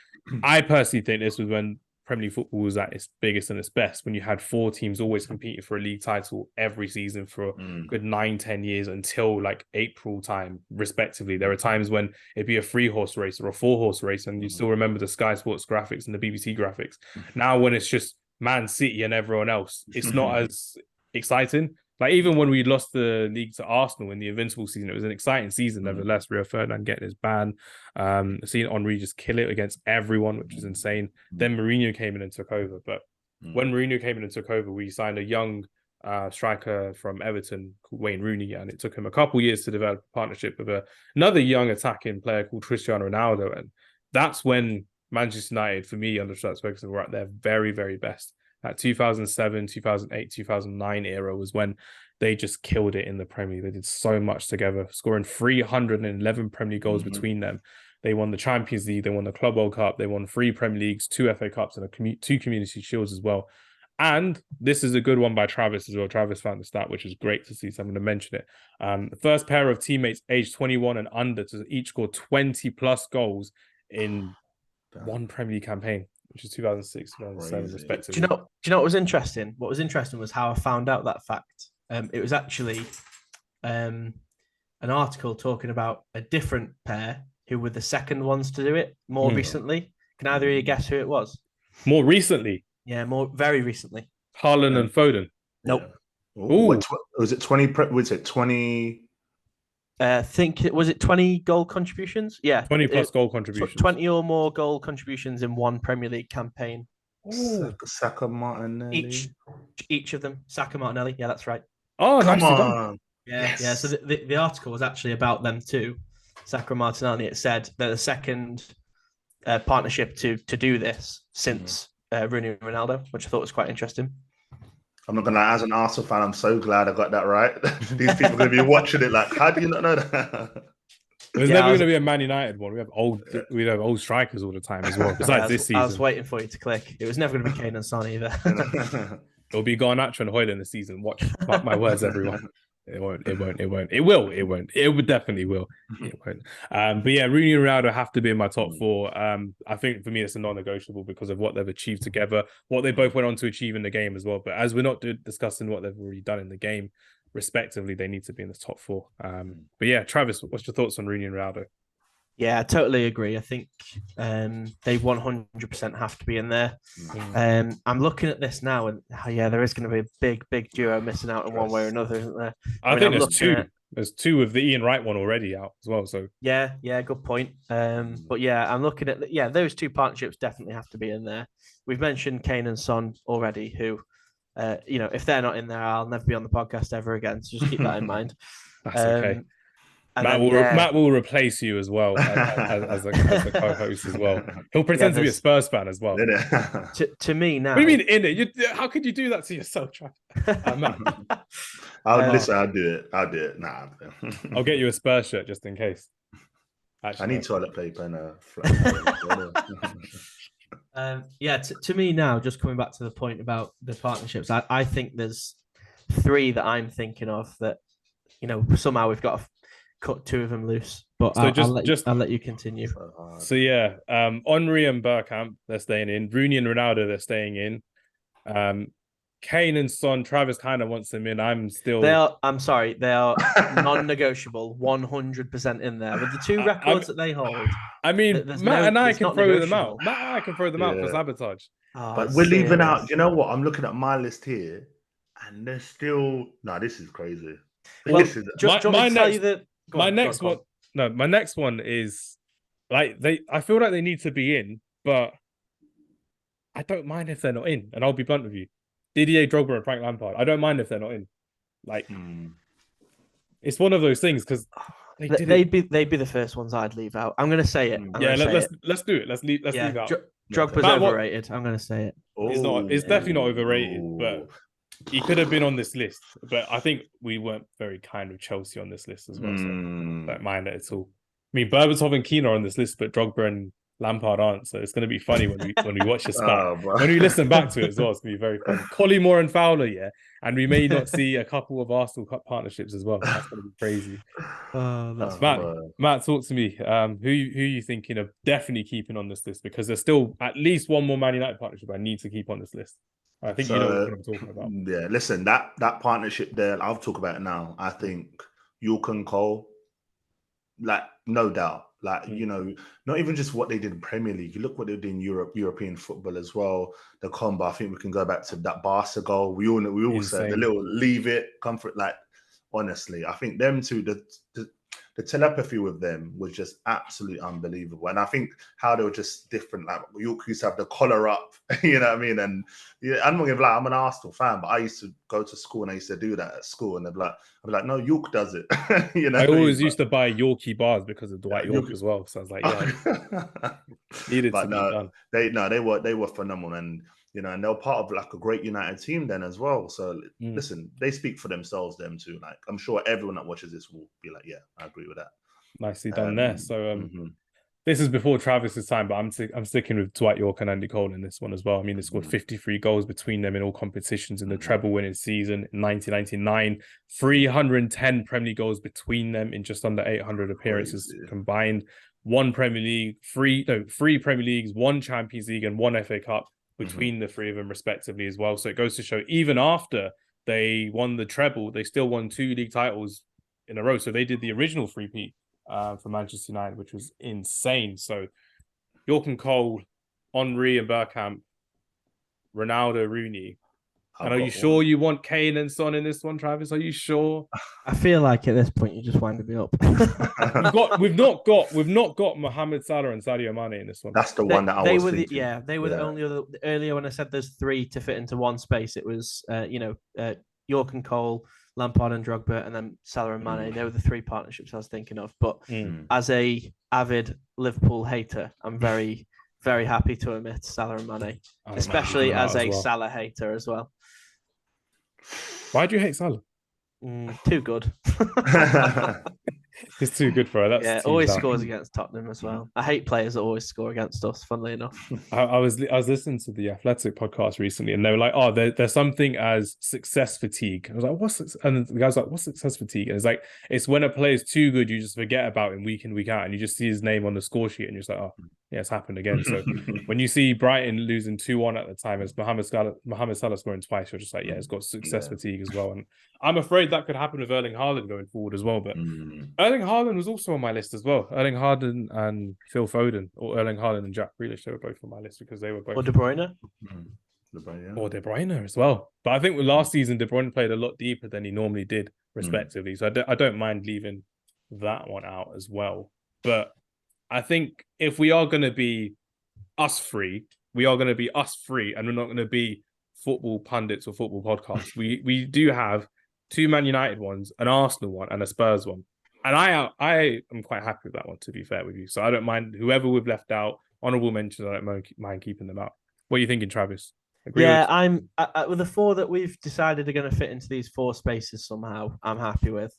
I personally think this was when Premier League football was at its biggest and its best, when you had 4 teams always competing for a league title every season for a good 9-10 years until like April time, respectively. There were times when it'd be a 3-horse race or a 4-horse race, and you still remember the Sky Sports graphics and the BBC graphics. Now, when it's just Man City and everyone else, it's not as exciting. Like, even when we lost the league to Arsenal in the Invincible season, it was an exciting season. Nevertheless, Rio Ferdinand getting his ban, seeing Henry just kill it against everyone, which is insane. Then Mourinho came in and took over. But when Mourinho came in and took over, we signed a young striker from Everton called Wayne Rooney, and it took him a couple years to develop a partnership with another young attacking player called Cristiano Ronaldo. And that's when Manchester United, for me, under Sir Ferguson, were at their very, very best. That 2007, 2008, 2009 era was when they just killed it in the Premier League. They did so much together, scoring 311 Premier League goals between them. They won the Champions League, they won the Club World Cup, they won 3 Premier Leagues, 2 FA Cups, and 2 Community Shields as well. And this is a good one by Travis as well. Travis found the stat, which is great to see, so I'm going to mention it. The first pair of teammates aged 21 and under to each score 20 plus goals in one Premier League campaign. which is 2006, 2007, Crazy. respectively. Do you know what was interesting? What was interesting was how I found out that fact. It was actually an article talking about a different pair who were the second ones to do it more recently. Can either of you guess who it was? More recently? Yeah, very recently. Haaland and Foden. Nope. Yeah. Ooh, was it 20? Was it 20? Think it was 20 goal contributions? Yeah, 20 plus goal contributions. 20 or more goal contributions in one Premier League campaign. Saka, Martinelli. Each of them. Saka, Martinelli. Yeah, that's right. Oh, Come nicely on. done. Yeah, Yes. yeah. So the article was actually about them too. Saka and Martinelli. It said they're the second partnership to do this since Rooney and Ronaldo, which I thought was quite interesting. I'm not gonna lie, as an Arsenal fan, I'm so glad I got that right. These people are gonna be watching it like, how do you not know that? There's never going to be a Man United one. We have old strikers all the time as well. Besides this season, I was waiting for you to click. It was never going to be Kane and Son either. It'll be Garnacho and Højlund this season. Watch my words, everyone. It won't. It will. It definitely will. It won't. But yeah, Rooney and Ronaldo have to be in my top four. I think for me it's a non-negotiable because of what they've achieved together, what they both went on to achieve in the game as well. But as we're not discussing what they've already done in the game, respectively, they need to be in the top four. But yeah, Travis, what's your thoughts on Rooney and Ronaldo? Yeah, I totally agree. I think they 100% have to be in there. I'm looking at this now, and there is going to be a big duo missing out in one way or another, isn't there? I think there's two. There's two with the Ian Wright one already out as well. So yeah, good point. But yeah, I'm looking at those two partnerships definitely have to be in there. We've mentioned Kane and Son already, who if they're not in there, I'll never be on the podcast ever again. So just keep that in mind. That's okay. Matt will replace you as well as a co-host as well. He'll pretend to be a Spurs fan as well. To me now. What do you mean in it? How could you do that to yourself, Matt? Listen, I'll do it. Nah. I'll get you a Spurs shirt just in case. Actually, I need toilet paper and to me now, just coming back to the point about the partnerships, I think there's three that I'm thinking of that, somehow we've got to cut two of them loose, but so I'll let you continue. So yeah, Henry and Bergkamp, they're staying in. Rooney and Ronaldo, they're staying in. Kane and Son, Travis kind of wants them in. They are non-negotiable, 100% in there with the two records that they hold. I mean, Matt and I can throw them out. For sabotage. But we're leaving out. You know what? I'm looking at my list here, and there's still this is crazy. Well, my next one is I feel like they need to be in, but I don't mind if they're not in. And I'll be blunt with you. Didier Drogba and Frank Lampard. I don't mind if they're not in. It's one of those things because they'd be the first ones I'd leave out. I'm going to say it. Let's do it. Let's leave out. Drogba's overrated. I'm going to say it. It's definitely not overrated, but he could have been on this list. But I think we weren't very kind with Chelsea on this list as well. So don't mind it at all. I mean, Berbatov and Keane are on this list, but Drogba and Lampard aren't. So it's going to be funny when we watch this back. When we listen back to it as well, it's going to be very funny. Collymore and Fowler, yeah. And we may not see a couple of Arsenal Cup partnerships as well. That's going to be crazy. Matt, talk to me. Who are you thinking of definitely keeping on this list? Because there's still at least one more Man United partnership I need to keep on this list. I think you know what I'm talking about. Yeah, listen, that partnership there, I'll talk about it now. I think Yorke and Cole, no doubt. Not even just what they did in Premier League. You look what they did in European football as well. The combo. I think we can go back to that Barca goal. We all said the little leave it comfort. Honestly, I think them two. The telepathy with them was just absolutely unbelievable. And I think how they were just different. Like Yorke used to have the collar up, you know what I mean? And I'm not gonna lie, I'm an Arsenal fan, but I used to go to school and I used to do that at school. And I'd be like, no, Yorke does it. I always used to buy Yorkie bars because of Dwight Yorke as well. So I was like, needed to be done. They were phenomenal. And and they were part of a great United team then as well. So listen, they speak for themselves, them too. I'm sure everyone that watches this will be like, yeah, I agree with that. Nicely done there. So this is before Travis's time, but I'm sticking with Dwight Yorke and Andy Cole in this one as well. I mean, they scored 53 goals between them in all competitions in the treble winning season in 1999. 310 Premier League goals between them in just under 800 appearances combined. one Premier League, three Premier Leagues, one Champions League, and one FA Cup between the three of them respectively as well. So it goes to show, even after they won the treble, they still won 2 league titles in a row. So they did the original three-peat for Manchester United, which was insane. So Yorke and Cole, Henry and Bergkamp, Ronaldo, Rooney. And are you sure you want Kane and Son in this one, Travis? Are you sure? I feel like at this point you're just winding me up. we've not got Mohamed Salah and Sadio Mane in this one. That's the one that I was thinking. They were the only other. Earlier when I said there's 3 to fit into one space, it was Yorke and Cole, Lampard and Drogba, and then Salah and Mane. They were the 3 partnerships I was thinking of. But as a avid Liverpool hater, I'm very, very happy to omit Salah and Mane, especially as a Salah hater as well. Why do you hate Salah? Too good. He's too good for her. Always scores against Tottenham as well. I hate players that always score against us, funnily enough. I was listening to the Athletic podcast recently, and they were like, "Oh, there's something as success fatigue." I was like, "What's this?" And the guy's like, "What's success fatigue?" And it's like, it's when a player's too good, you just forget about him week in, week out, and you just see his name on the score sheet, and you're just like, "Oh, yeah, it's happened again." So when you see Brighton losing 2-1 at the time, as Mohamed Salah scoring twice, you're just like, "Yeah, it's got success fatigue as well." And I'm afraid that could happen with Erling Haaland going forward as well. But Erling Haaland was also on my list as well. Erling Haaland and Phil Foden, or Erling Haaland and Jack Grealish, they were both on my list because they were both. Or De Bruyne. Or De Bruyne as well. But I think last season, De Bruyne played a lot deeper than he normally did, respectively. So I don't mind leaving that one out as well. But I think if we are going to be us three, we are going to be us three, and we're not going to be football pundits or football podcasts. We do have 2 Man United ones, an Arsenal one, and a Spurs one. And I am quite happy with that one, to be fair with you. So I don't mind whoever we've left out, honourable mentions, I don't mind keeping them out. What are you thinking, Travis? I'm with the 4 that we've decided are going to fit into these 4 spaces somehow, I'm happy with.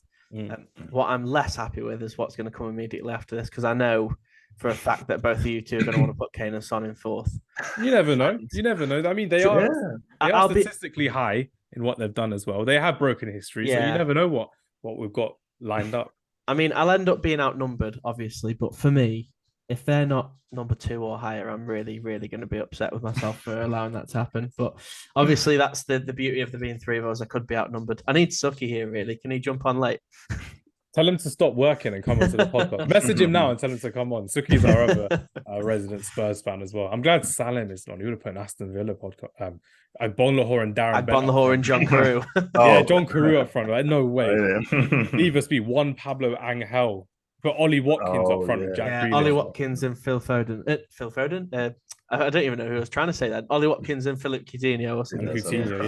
What I'm less happy with is what's going to come immediately after this, because I know for a fact that both of you two are going to want to put Kane and Son in 4th. You never know. I mean, they are statistically high in what they've done as well. They have broken history, so you never know what we've got lined up. I mean, I'll end up being outnumbered, obviously, but for me, if they're not number 2 or higher, I'm really, really going to be upset with myself for allowing that to happen. But obviously, that's the beauty of there being 3 of us. I could be outnumbered. I need Suki here, really. Can he jump on late? Tell him to stop working and come onto the podcast. Message him now and tell him to come on. Suki's our other resident Spurs fan as well. I'm glad Salim is on. He would have put an Aston Villa podcast. Bon Lahore and Darren Bon Lahore and John Carew. Yeah, John Carew up front. Like, no way. Leave us be one Pablo Angel. Put Ollie Watkins up front with Jack Grealish. Ollie Watkins and Phil Foden. Phil Foden? I don't even know who I was trying to say that. Ollie Watkins and Philip Coutinho or something. Coutinho,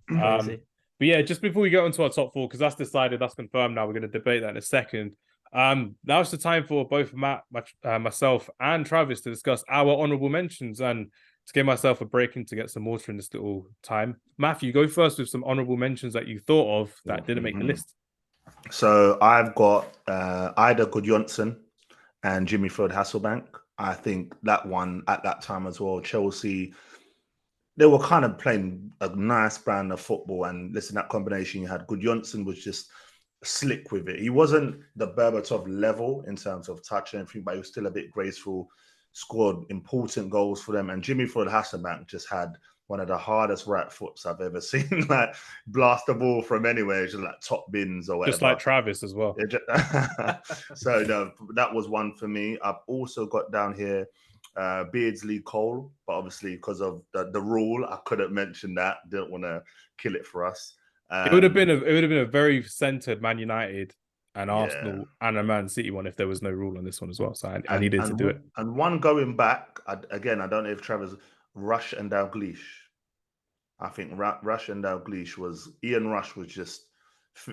yeah. But yeah, just before we go into our top 4, because that's decided, that's confirmed now, we're going to debate that in a second. Now it's the time for both Matt, myself, and Travis to discuss our honourable mentions and to give myself a break and to get some water in this little time. Matthew, go first with some honourable mentions that you thought of that didn't make the list. So I've got Ida Gudjonsson and Jimmy Ford Hasselbank. I think that one at that time as well, Chelsea, they were kind of playing a nice brand of football. And listen, that combination you had, Gudjonsson was just slick with it. He wasn't the Berbatov level in terms of touch and everything, but he was still a bit graceful, scored important goals for them. And Jimmy Ford Hasselbank just had one of the hardest right foots I've ever seen. Like, blast the ball from anywhere, just like top bins or whatever. Just like Travis as well. So no, that was one for me. I've also got down here Beardsley Cole, but obviously because of the rule, I couldn't mention that. Didn't want to kill it for us. It would have been a very centered Man United and Arsenal and a Man City one if there was no rule on this one as well. So I needed to do it. And one going back again, I don't know if Travis, Rush and Dalglish. I think Rush and Dalglish Ian Rush was just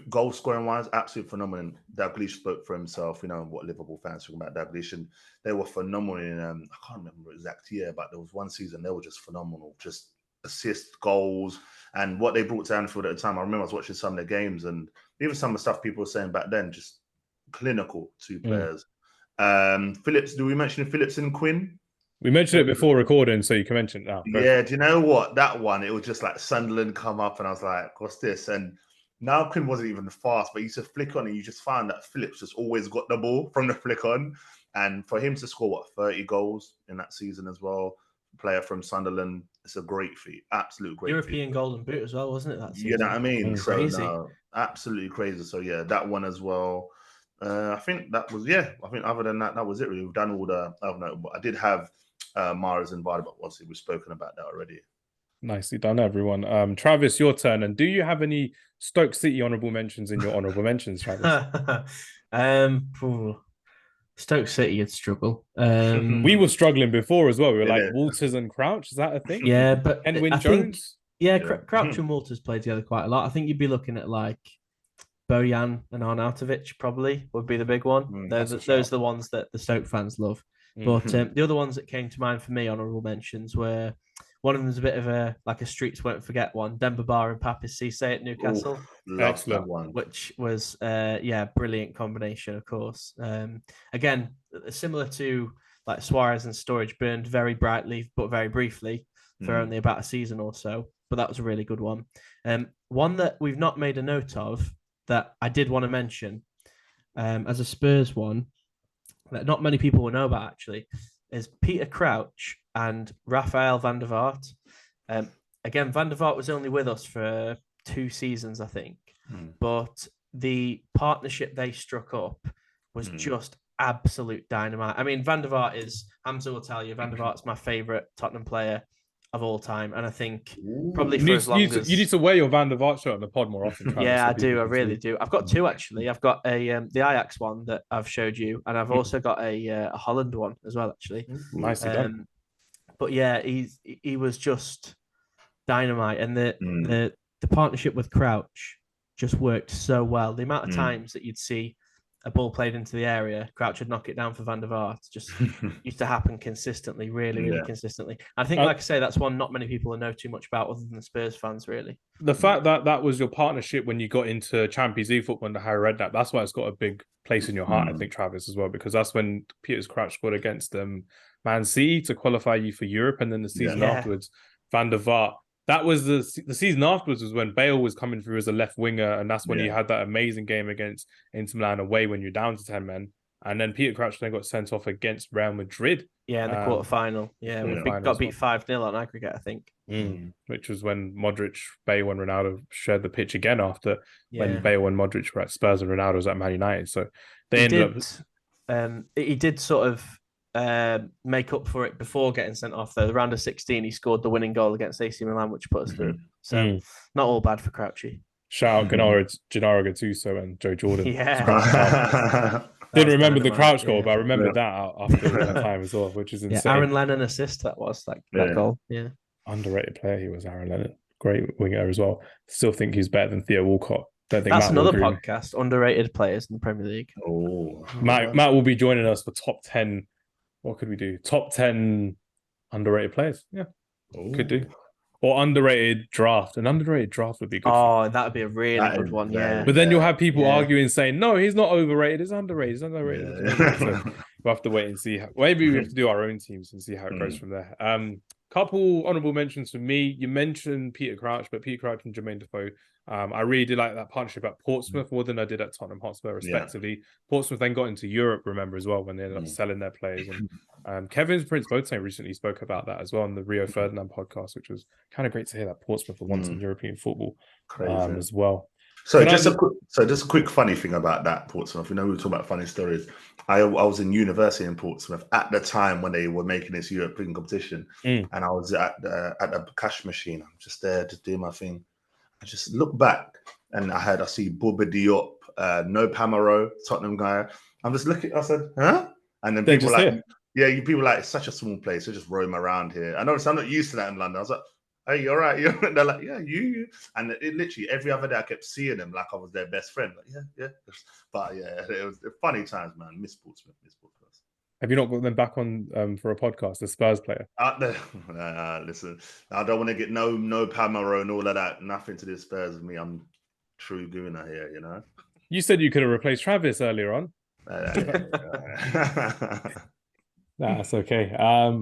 goal scoring wise, absolute phenomenon. Dalglish spoke for himself. You know what Liverpool fans talking about Dalglish, and they were phenomenal in I can't remember the exact year, but there was one season they were just phenomenal, just assists, goals, and what they brought to Anfield at the time. I remember I was watching some of the games, and even some of the stuff people were saying back then, just clinical 2 players. Phillips, do we mention Phillips and Quinn? We mentioned it before recording, so you can mention it now. Yeah, do you know what? That one, it was just like Sunderland come up, and I was like, what's this? And now Quinn wasn't even fast, but he used to flick on, and you just found that Phillips just always got the ball from the flick on. And for him to score 30 goals in that season as well, player from Sunderland, it's a great feat, absolute great European feat. Golden Boot as well, wasn't it? That season? You know what I mean? So Crazy. no, absolutely crazy. So yeah, that one as well. I think that was I think other than that, that was it. Really. We've done all the. Oh no, I did have Mars invited, but obviously we've spoken about that already. Nicely done, everyone. Travis, your turn. And do you have any Stoke City honourable mentions in your honourable mentions, Travis? Stoke City, you'd struggle. We were struggling before as well. We were like Walters and Crouch. Is that a thing? Yeah, but Henwyn I Jones. Crouch and Walters played together quite a lot. I think you'd be looking at like Bojan and Arnautovic probably would be the big one. Those are the ones that the Stoke fans love. But the other ones that came to mind for me, honourable mentions, were one of them is a bit of a streets won't forget one. Demba Ba and Papis Cisse at Newcastle. Love that one. Which was brilliant combination, of course. Again, similar to like Suarez and Sturridge, burned very brightly but very briefly for only about a season or so. But that was a really good one. One that we've not made a note of that I did want to mention as a Spurs one that not many people will know about actually is Peter Crouch and Rafael van der Vaart. Again, van der Vaart was only with us for 2 seasons, I think, but the partnership they struck up was just absolute dynamite. I mean, van der Vaart Hamz will tell you, van der Vaart's my favourite Tottenham player of all time, and I think probably for as long as you need to wear your Van der Vaart shirt on the pod more often. Travis, yeah, I do. I really do. I've got 2 actually. I've got the Ajax one that I've showed you, and I've also got a Holland one as well. Actually, nicely done. But yeah, he was just dynamite, and the partnership with Crouch just worked so well. The amount of times that you'd see a ball played into the area, Crouch would knock it down for Van der Vaart. Just used to happen consistently, really consistently. I think, like I say, that's one not many people know too much about other than Spurs fans, really. The fact that that was your partnership when you got into Champions League football under Harry Redknapp, that's why it's got a big place in your heart, I think, Travis, as well, because that's when Peter Crouch scored against Man City to qualify you for Europe, and then the season afterwards, Van der Vaart. That was the season afterwards was when Bale was coming through as a left winger, and that's when you had that amazing game against Inter Milan away when you're down to 10 men. And then Peter Crouch then got sent off against Real Madrid. Yeah, in the quarterfinal. Yeah, we got beat 5-0 on aggregate, I think. Which was when Modric, Bale, and Ronaldo shared the pitch again after when Bale and Modric were at Spurs and Ronaldo was at Man United. So they he did sort of make up for it before getting sent off, though. The round of 16, he scored the winning goal against AC Milan, which put us through. So not all bad for Crouchy. Shout out Gennaro Gattuso and Joe Jordan. Yeah. Didn't remember the Crouch goal, but I remembered that after that time as well, which is insane. Aaron Lennon assist, that was that goal. Yeah. Underrated player he was, Aaron Lennon. Great winger as well. Still think he's better than Theo Walcott. Don't think that's another podcast, underrated players in the Premier League. Matt will be joining us for top 10. What could we do? Top 10 underrated players. Yeah. Could do. Or underrated draft. An underrated draft would be good. That would be a really good one, yeah. But then you'll have people arguing saying, no, he's not overrated. It's underrated. It's underrated. Yeah. So we'll have to wait and see. Maybe we have to do our own teams and see how it goes from there. Couple honourable mentions for me. You mentioned Peter Crouch, but Peter Crouch and Jermaine Defoe. I really did like that partnership at Portsmouth more than I did at Tottenham Hotspur, respectively. Yeah. Portsmouth then got into Europe, remember, as well, when they ended up selling their players. And Kevin's Prince Boateng recently spoke about that as well on the Rio Ferdinand podcast, which was kind of great to hear that Portsmouth were once in European football as well. So just a quick funny thing about that Portsmouth. We were talking about funny stories. I was in university in Portsmouth at the time when they were making this European competition, and I was at the cash machine. I'm just there, just doing my thing. I just look back and I see Bouba Diop, No Pamaro, Tottenham guy. I'm just looking. I said, huh? And then people people like it's such a small place. They just roam around here. I know I'm not used to that in London. I was like, hey, you're right. They're like, yeah, you. And it literally every other day I kept seeing them like I was their best friend. Like, yeah. But yeah, it was funny times, man. Miss Portsmouth. Have you not got them back on for a podcast, the Spurs player? Listen, I don't want to get no Pamaro and all of that. Nothing to do with Spurs with me. I'm true Gooner here, You said you could have replaced Travis earlier on. Nah, that's okay.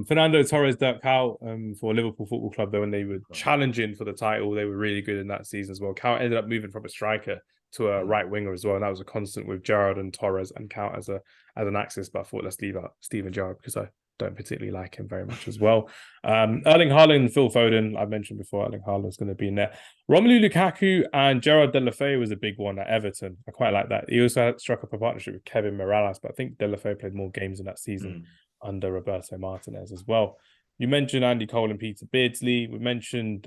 Fernando Torres ducked out for Liverpool Football Club though when they were challenging for the title. They were really good in that season as well. Count ended up moving from a striker to a right winger as well, and that was a constant with Gerrard and Torres and Count as an axis. But I thought let's leave out Steven Gerrard because I don't particularly like him very much as well. Erling Haaland and Phil Foden, I mentioned before, Erling Haaland's going to be in there. Romelu Lukaku and Gerard Deulofeu was a big one at Everton. I quite like that. He also struck up a partnership with Kevin Morales, but I think Deulofeu played more games in that season under Roberto Martinez as well. You mentioned Andy Cole and Peter Beardsley. We mentioned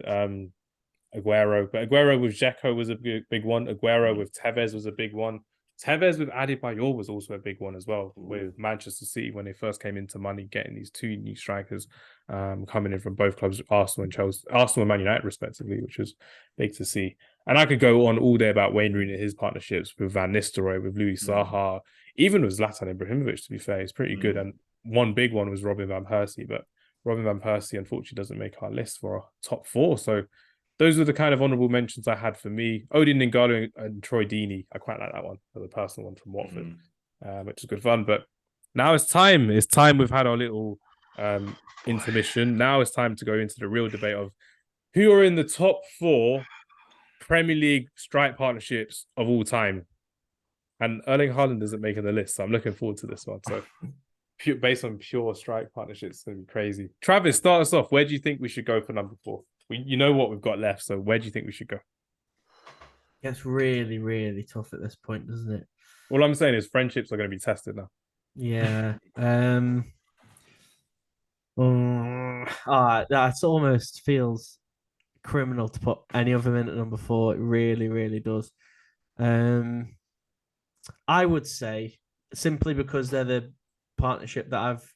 Aguero, but Aguero with Dzeko was a big one. Aguero with Tevez was a big one. Tevez with Adebayor was also a big one as well, with Manchester City when they first came into money, getting these two new strikers coming in from both clubs, Arsenal and Man United respectively, which was big to see. And I could go on all day about Wayne Rooney and his partnerships with Van Nistelrooy, with Louis Saha, even with Zlatan Ibrahimovic, to be fair. He's pretty good. And one big one was Robin Van Persie, but Robin Van Persie unfortunately doesn't make our list for our top four. So those are the kind of honourable mentions I had for me. Odin Ningalo and Troy Deeney. I quite like that one, the personal one from Watford, which is good fun. But now it's time. It's time we've had our little intermission. Now it's time to go into the real debate of who are in the top four Premier League strike partnerships of all time. And Erling Haaland isn't making the list, so I'm looking forward to this one. So based on pure strike partnerships, it's going to be crazy. Travis, start us off. Where do you think we should go for number four? You know what we've got left, so where do you think we should go? It's really, really tough at this point, doesn't it? All I'm saying is friendships are going to be tested now. Yeah. That almost feels criminal to put any other in at number four. It really, really does. I would say simply because they're the partnership that I've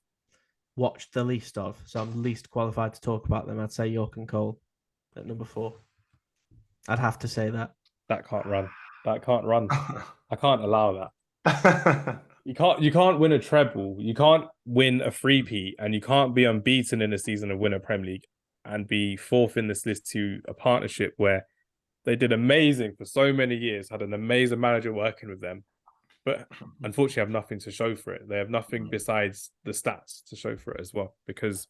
watched the least of, so I'm least qualified to talk about them. I'd say Yorke and Cole at number four. I'd have to say that. That can't run. I can't allow that. You can't win a treble. You can't win a three-peat, and you can't be unbeaten in a season and win a Premier League and be fourth in this list to a partnership where they did amazing for so many years, had an amazing manager working with them, but unfortunately have nothing to show for it. They have nothing besides the stats to show for it as well, because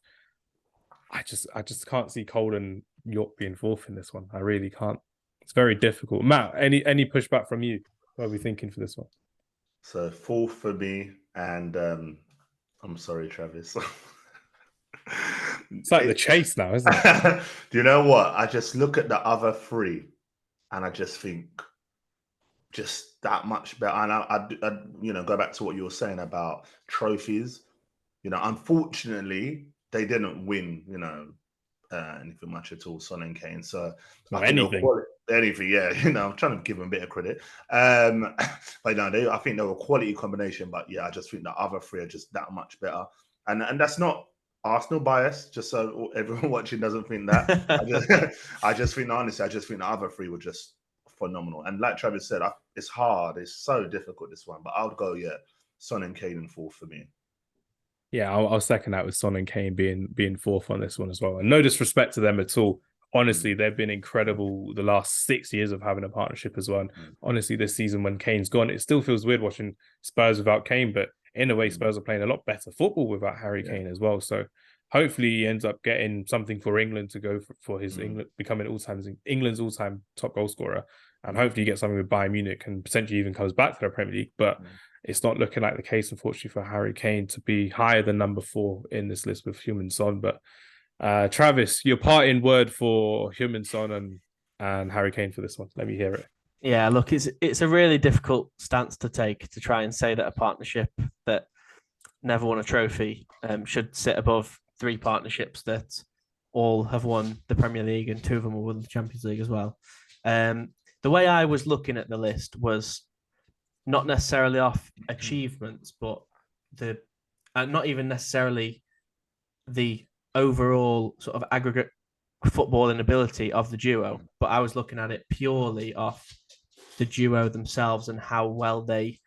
I just can't see Cole and Yorke being fourth in this one. I really can't. It's very difficult. Matt, any pushback from you? What are we thinking for this one? So fourth for me, and I'm sorry, Travis. It's like the chase now, isn't it? Do you know what? I just look at the other three, and I just think just that much better. And I go back to what you were saying about trophies. Unfortunately, they didn't win. Anything much at all, Son and Kane. So anything, yeah. I'm trying to give them a bit of credit. But no, I think they were a quality combination. But yeah, I just think the other three are just that much better. And that's not Arsenal bias, just so everyone watching doesn't think that. I just think, honestly, the other three were just phenomenal. And like Travis said, it's hard. It's so difficult, this one. But I would go, Son and Kane in fourth for me. Yeah, I'll second that with Son and Kane being fourth on this one as well. And no disrespect to them at all. Honestly, they've been incredible the last 6 years of having a partnership as well. And honestly, this season when Kane's gone, it still feels weird watching Spurs without Kane, but in a way, Spurs are playing a lot better football without Harry Kane as well. So hopefully he ends up getting something for England to go for his England, becoming England's all-time top goal scorer. And hopefully he gets something with Bayern Munich and potentially even comes back to the Premier League. But it's not looking like the case, unfortunately, for Harry Kane to be higher than number 4 in this list with Heung-min Son. But Travis, your parting word for Heung-min Son and Harry Kane for this one. Let me hear it. Yeah, look, it's a really difficult stance to take to try and say that a partnership that never won a trophy should sit above 3 partnerships that all have won the Premier League and 2 of them will win the Champions League as well. The way I was looking at the list was not necessarily off achievements, but not even necessarily the overall sort of aggregate footballing ability of the duo, but I was looking at it purely off the duo themselves and how well they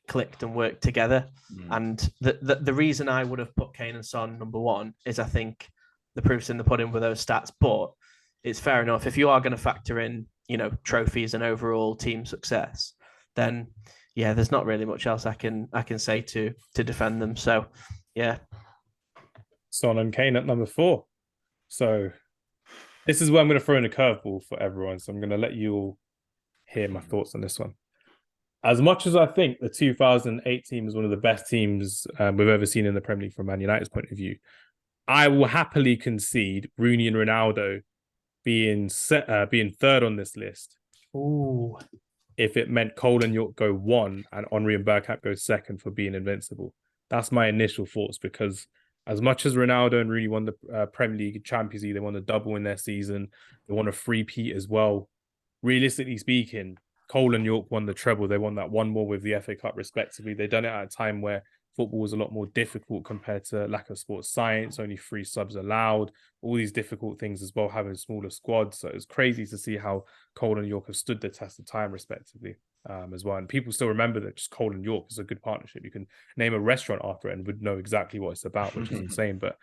clicked and worked together. And the reason I would have put Kane and Son number 1 is I think the proof's in the pudding with those stats, but it's fair enough. If you are going to factor in, trophies and overall team success, then yeah, there's not really much else I can say to defend them. So yeah, Son and Kane at number 4. So this is where I'm going to throw in a curveball for everyone. So I'm going to let you all hear my thoughts on this one. As much as I think the 2008 team is one of the best teams we've ever seen in the Premier League from Man United's point of view, I will happily concede Rooney and Ronaldo being third on this list. Ooh. If it meant Cole and Yorke go 1 and Henry and Bergkamp go 2nd for being invincible. That's my initial thoughts, because as much as Ronaldo and Rooney won the Premier League, Champions League, they won the double in their season, they won a three-peat as well. Realistically speaking, Cole and Yorke won the treble. They won that one more with the FA Cup, respectively. They done it at a time where football was a lot more difficult compared to lack of sports science, only 3 subs allowed, all these difficult things as well, having smaller squads. So it's crazy to see how Cole and Yorke have stood the test of time, respectively, as well. And people still remember that just Cole and Yorke is a good partnership. You can name a restaurant after it and would know exactly what it's about, which is insane. But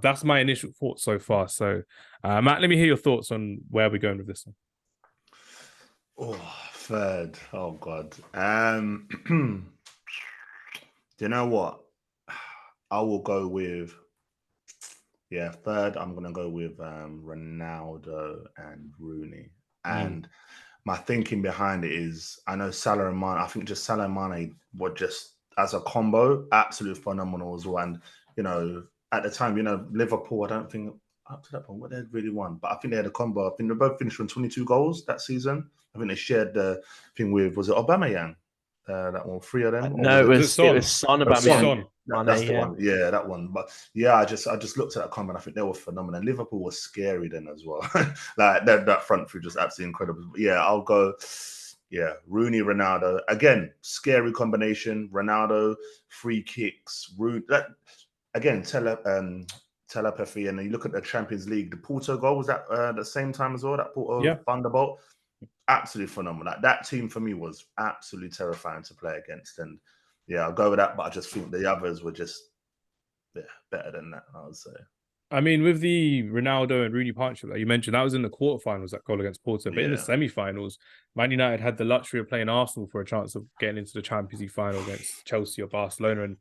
that's my initial thoughts so far. So, Matt, let me hear your thoughts on where we're going with this one. Oh, third. Oh, God. Do you know what? I will go with, third. I'm going to go with Ronaldo and Rooney. And my thinking behind it is, I know Salah and Mane, I think just Salah and Mane were just, as a combo, absolutely phenomenal as well. And, at the time, Liverpool, I don't think, up to that point, what they had really won. But I think they had a combo. I think they both finished on 22 goals that season. I think they shared the thing with, was it Aubameyang? That one, 3 of them. No, it was Son. Aubameyang. That's the one. Yeah, that one. But yeah, I just looked at that comment. I think they were phenomenal. Liverpool was scary then as well. Like that front three, just absolutely incredible. But yeah, I'll go. Yeah, Rooney, Ronaldo. Again, scary combination. Ronaldo, free kicks. Rooney. That again, telepathy. And then you look at the Champions League. The Porto goal was at the same time as well. That Porto Thunderbolt. Absolutely phenomenal. That team for me was absolutely terrifying to play against. And yeah, I'll go with that. But I just think the others were just better than that, I would say. I mean, with the Ronaldo and Rooney partnership that you mentioned, that was in the quarterfinals, that goal against Porto. But in the semi-finals, Man United had the luxury of playing Arsenal for a chance of getting into the Champions League final against Chelsea or Barcelona. And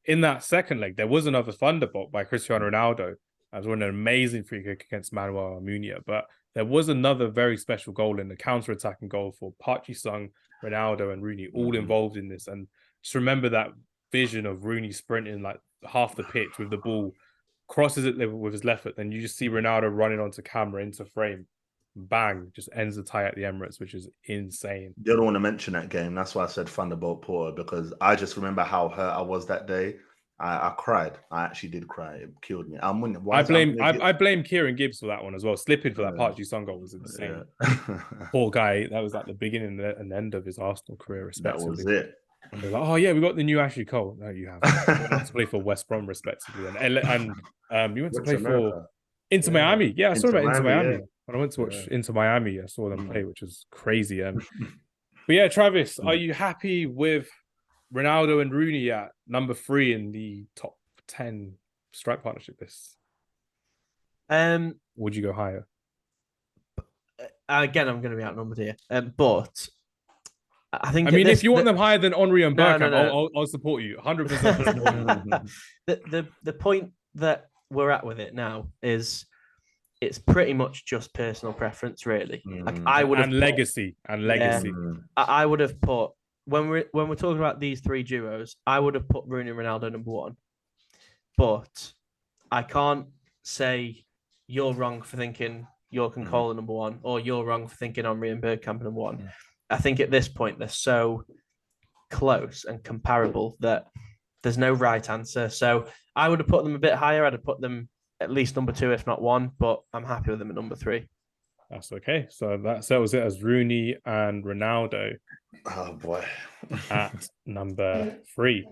in that second leg, there was another thunderbolt by Cristiano Ronaldo. That was an amazing free kick against Manuel Almunia. But there was another very special goal in the counter-attacking goal for Park Ji-sung, Ronaldo and Rooney, all involved in this. And just remember that vision of Rooney sprinting like half the pitch with the ball, crosses it with his left foot, then you just see Ronaldo running onto camera, into frame, bang, just ends the tie at the Emirates, which is insane. You don't want to mention that game. That's why I said Thunderbolt Porter, because I just remember how hurt I was that day. I cried. I actually did cry. It killed me. I blame Kieran Gibbs for that one as well. Slipping for that Park Ji-sung goal was insane. Yeah. Poor guy. That was like the beginning and end of his Arsenal career, respectively. That was it. And they're like, oh yeah, we got the new Ashley Cole. No, you haven't. You went to play for West Brom, respectively, and you went to play for Inter Miami. Yeah, I saw about Inter Miami. When I went to watch Inter Miami, I saw them play, which was crazy. But yeah, Travis, are you happy with Ronaldo and Rooney at number 3 in the top 10 strike partnership list? Would you go higher? Again, I'm going to be outnumbered here, but I think. I mean, if you want them higher than Henry and Bergkamp, I'll support you 100%. The point that we're at with it now is it's pretty much just personal preference, really. Like I would have legacy. I would have put. When we're talking about these 3 duos, I would have put Rooney and Ronaldo number 1. But I can't say you're wrong for thinking Yorke and Cole are number 1, or you're wrong for thinking Henry and Bergkamp are number 1. I think at this point they're so close and comparable that there's no right answer. So I would have put them a bit higher. I'd have put them at least number 2, if not 1, but I'm happy with them at number 3. That's okay. So that settles it as Rooney and Ronaldo. Oh boy. At number 3.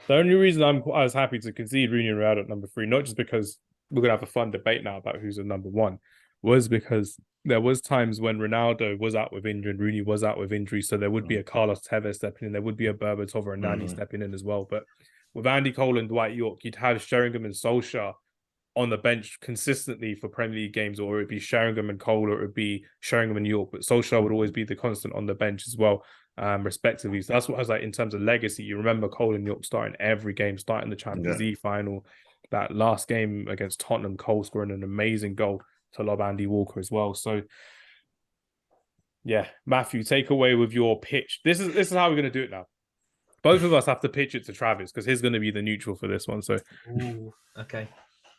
The only reason I was happy to concede Rooney and Ronaldo at number 3, not just because we're gonna have a fun debate now about who's at number 1, was because there was times when Ronaldo was out with injury and Rooney was out with injury, so there would be a Carlos Tevez stepping in, there would be a Berbatov or a Nani stepping in as well. But with Andy Cole and Dwight Yorke, you'd have Sheringham and Solskjaer on the bench consistently for Premier League games, or it would be Sheringham and Cole, or it would be Sheringham and Yorke, but Solskjaer would always be the constant on the bench as well, respectively. So that's what I was like in terms of legacy. You remember Cole and Yorke starting every game, starting the Champions League final, that last game against Tottenham, Cole scoring an amazing goal to lob Andy Walker as well. So yeah, Matthew, take away with your pitch. This is how we're going to do it now. Both of us have to pitch it to Travis because he's going to be the neutral for this one. So, okay.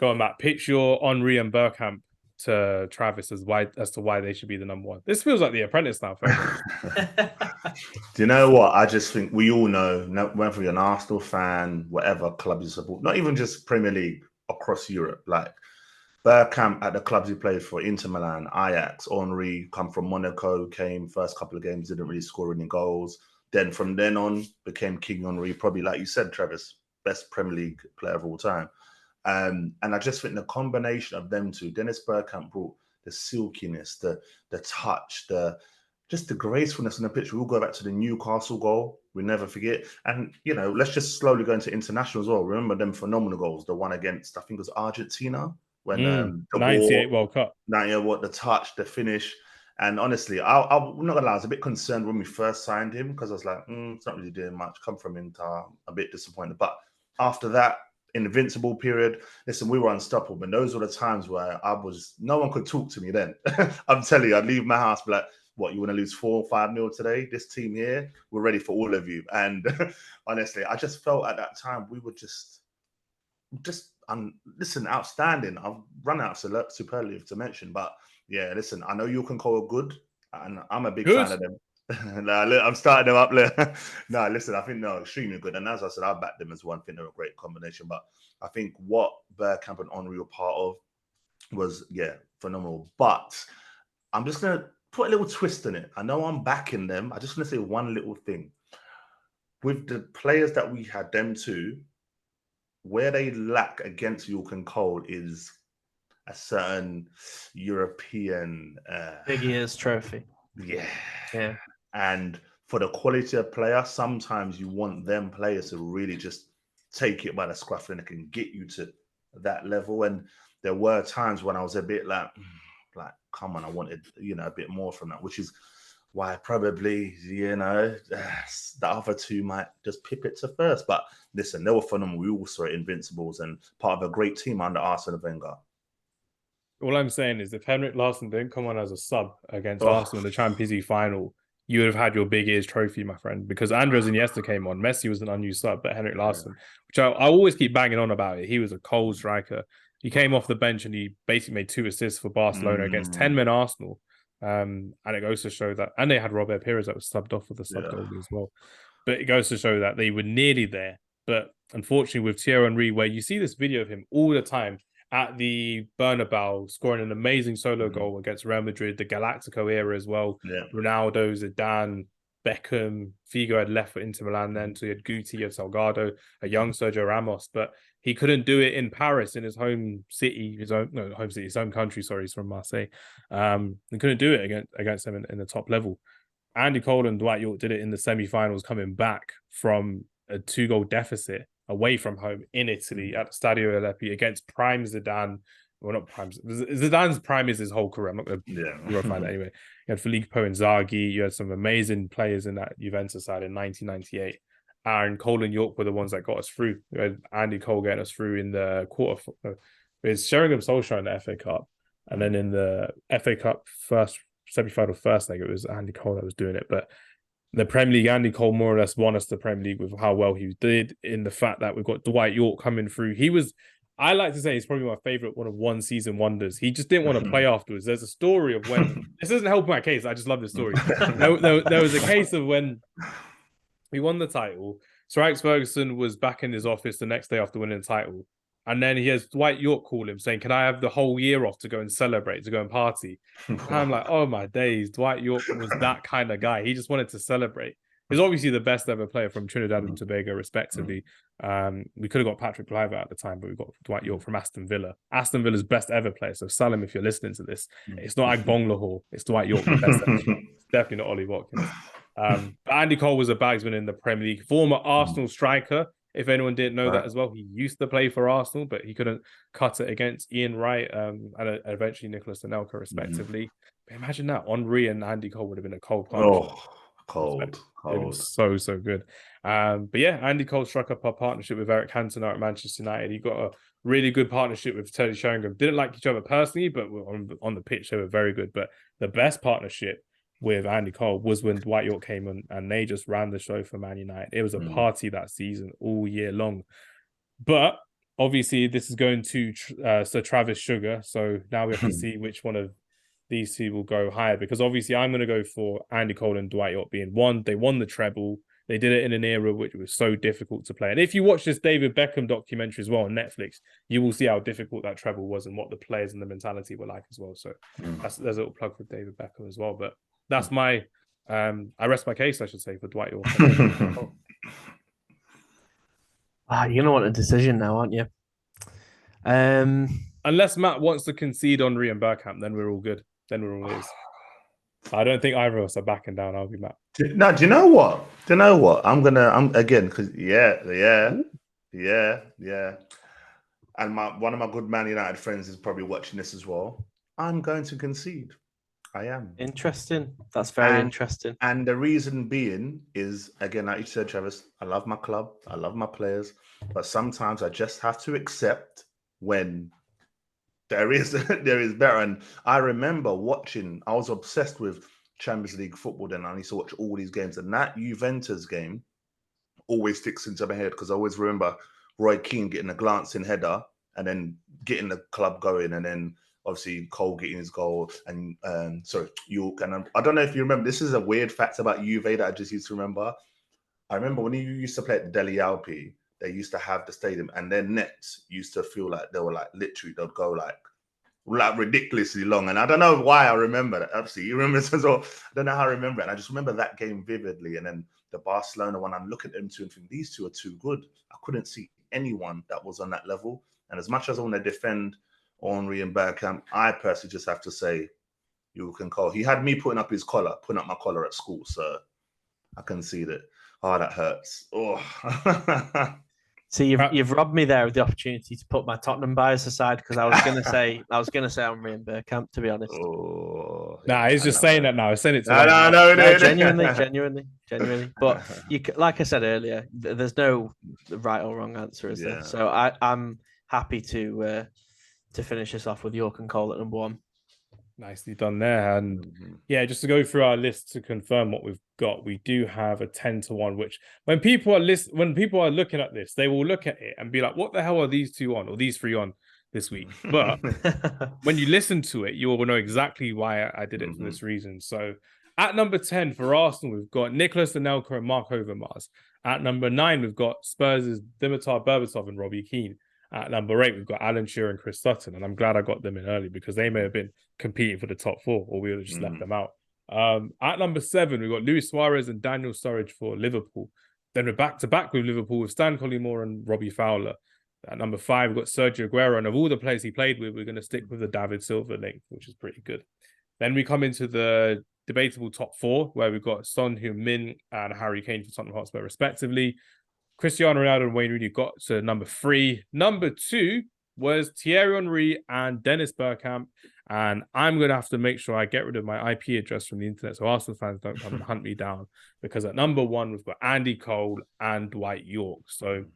Go on, Matt. Pitch your Henry and Bergkamp to Travis as to why they should be the number one. This feels like The Apprentice now. Do you know what? I just think we all know, whether you're an Arsenal fan, whatever club you support, not even just Premier League, across Europe, like Bergkamp at the clubs he played for, Inter Milan, Ajax, Henry, come from Monaco, came first couple of games, didn't really score any goals. Then from then on, became King Henry, probably like you said, Travis, best Premier League player of all time. And I just think the combination of them two, Dennis Bergkamp brought the silkiness, the touch, just the gracefulness on the pitch. We'll go back to the Newcastle goal. We never forget. And, let's just slowly go into international as well. Remember them phenomenal goals. The one against, I think it was Argentina. When the 98 World Cup. 98, what the touch, the finish. And honestly, I'm not gonna lie, I was a bit concerned when we first signed him because I was like, it's not really doing much. Come from Inter, a bit disappointed. But after that, invincible period, listen, we were unstoppable. And those were the times where no one could talk to me then. I'm telling you, I'd leave my house, be like, what, you want to lose 4 or 5-0 today? This team here, we're ready for all of you. And honestly, I just felt at that time we were just listen, outstanding. I've run out of superlative to mention, but yeah, listen, I know you can call good, and I'm a big fan of them. I'm starting them up there. No, listen, I think they're extremely good, and as I said, I back them as one. I think they're a great combination. But I think what Bergkamp and Henry were part of was phenomenal. But I'm just gonna put a little twist in it. I know I'm backing them. I just want to say one little thing with the players that we had, them two. Where they lack against Yorke and Cole is a certain European big ears trophy. Yeah. And for the quality of player, sometimes you want them players to really just take it by the scruff and it can get you to that level. And there were times when I was a bit like, come on, I wanted, a bit more from that, which is why probably, the other two might just pip it to first. But listen, they were phenomenal. We all saw it, Invincibles, and part of a great team under Arsene Wenger. All I'm saying is if Henrik Larsson didn't come on as a sub against Arsenal in the Champions League final, you would have had your big ears trophy, my friend, because Andres Iniesta came on. Messi was an unused sub, but Henrik Larsson, which I always keep banging on about it. He was a cold striker. He came off the bench and he basically made 2 assists for Barcelona against 10-man Arsenal. And it goes to show that, and they had Robert Pires that was subbed off for the sub goal as well. But it goes to show that they were nearly there. But unfortunately, with Thierry Henry, where you see this video of him all the time at the Bernabeu, scoring an amazing solo goal against Real Madrid, the Galactico era as well. Yeah. Ronaldo, Zidane, Beckham, Figo had left for Inter Milan then, so he had Guti, he had Salgado, a young Sergio Ramos, but he couldn't do it in Paris, in his home city, his own country, sorry, he's from Marseille. He couldn't do it against them in the top level. Andy Cole and Dwight Yorke did it in the semi-finals, coming back from a 2-goal deficit away from home in Italy at the Stadio Aleppi against prime Zidane. Well, not prime. Zidane's prime is his whole career. I'm not going to find that anyway. You had Filippo Inzaghi. You had some amazing players in that Juventus side in 1998. And Cole and Yorke were the ones that got us through. You had Andy Cole getting us through in the quarter. It's Sheringham Solskjaer in the FA Cup. And then in the FA Cup semi-final first leg, it was Andy Cole that was doing it. But the Premier League, Andy Cole more or less won us the Premier League with how well he did, in the fact that we've got Dwight Yorke coming through. I like to say he's probably my favorite one-season wonders. He just didn't want to play afterwards. There's a story of when this doesn't help my case. I just love this story. There was a case of when we won the title. Sir Alex Ferguson was back in his office the next day after winning the title, and then he has Dwight Yorke call him saying, "Can I have the whole year off to go and celebrate, to go and party?" And I'm like, oh my days, Dwight Yorke was that kind of guy. He just wanted to celebrate. He's obviously the best ever player from Trinidad and Tobago, respectively. We could have got Patrick Kluivert at the time, but we got Dwight Yorke from Aston Villa. Aston Villa's best ever player. So Salim, if you're listening to this, it's not Agbong Lahore. It's Dwight Yorke, the best ever. It's definitely not Ollie Watkins. But Andy Cole was a bagsman in the Premier League. Former Arsenal striker. If anyone didn't know that as well, he used to play for Arsenal, but he couldn't cut it against Ian Wright and eventually Nicolas Anelka, respectively. But imagine that. Henry and Andy Cole would have been a cold punch. Oh. Cold. It was so good. But yeah, Andy Cole struck up a partnership with Eric Cantona at Manchester United. He got really good partnership with Tony Sheringham. Didn't like each other personally, but on the pitch, they were very good. But the best partnership with Andy Cole was when Dwight Yorke came on and they just ran the show for Man United. It was a party that season all year long. But obviously, this is going to Sir Travis Sugar. So now we have to see which one of these two will go higher. Because obviously, I'm going to go for Andy Cole and Dwight Yorke being one. They won the treble. They did it in an era which was so difficult to play. And if you watch this David Beckham documentary as well on Netflix, you will see how difficult that treble was and what the players and the mentality were like as well. So there's a little plug for David Beckham as well. But that's my, I rest my case, I should say, for Dwight Yorke. You're going to want a decision now, aren't you? Unless Matt wants to concede Henry and Bergkamp, then we're all good. Then we're all is. I don't think either of us are backing down. I'll be Matt. No, do you know what? I'm again because yeah. And one of my good Man United friends is probably watching this as well. I'm going to concede. I am. Interesting. That's very interesting. And the reason being is, again, like you said, Travis, I love my club, I love my players, but sometimes I just have to accept when there is better. And I remember watching, I was obsessed with Champions League football then. I used to watch all these games. And that Juventus game always sticks into my head because I always remember Roy Keane getting a glancing header and then getting the club going. And then obviously Cole getting his goal and Yorke. And I don't know if you remember, this is a weird fact about Juve that I just used to remember. I remember when you used to play at the Deli Alpi, they used to have the stadium and their nets used to feel like they were like literally they'd go like ridiculously long. And I don't know why I remember that. Obviously, you remember this as well. I don't know how I remember it. And I just remember that game vividly. And then the Barcelona one, I'm looking at them two and think these two are too good. I couldn't see anyone that was on that level. And as much as I want to defend Henry and Bergkamp, I personally just have to say Yorke and Cole. He had me putting up my collar at school, so I can see that. Oh, that hurts. Oh. See, you've robbed me there of the opportunity to put my Tottenham bias aside because I was gonna say Henry and Bergkamp, to be honest. Oh, nah, he's just saying that now. I said it to no, genuinely. But like I said earlier, there's no right or wrong answer, is there? So I'm happy to finish this off with Yorke and Cole at number one. Nicely done there. And yeah, just to go through our list to confirm what we've got, we do have a 10-1, which when people are looking at this, they will look at it and be like, what the hell are these two on or these three on this week? But when you listen to it, you will know exactly why I did it for this reason. So at number 10 for Arsenal, we've got Nicolas Anelka and Mark Overmars. At number 9, we've got Spurs' Dimitar Berbatov and Robbie Keane. At number 8, we've got Alan Shearer and Chris Sutton, and I'm glad I got them in early because they may have been competing for the top 4, or we would have just left them out. At number 7, we've got Luis Suarez and Daniel Sturridge for Liverpool. Then we're back-to-back with Liverpool with Stan Collymore and Robbie Fowler. At number 5, we've got Sergio Aguero, and of all the players he played with, we're going to stick with the David Silva link, which is pretty good. Then we come into the debatable top 4, where we've got Son Heung-min and Harry Kane for Tottenham Hotspur, respectively. Cristiano Ronaldo and Wayne Rooney got to number 3. Number 2 was Thierry Henry and Dennis Bergkamp. And I'm going to have to make sure I get rid of my IP address from the internet so Arsenal fans don't come and hunt me down. Because at number 1, we've got Andy Cole and Dwight Yorke. So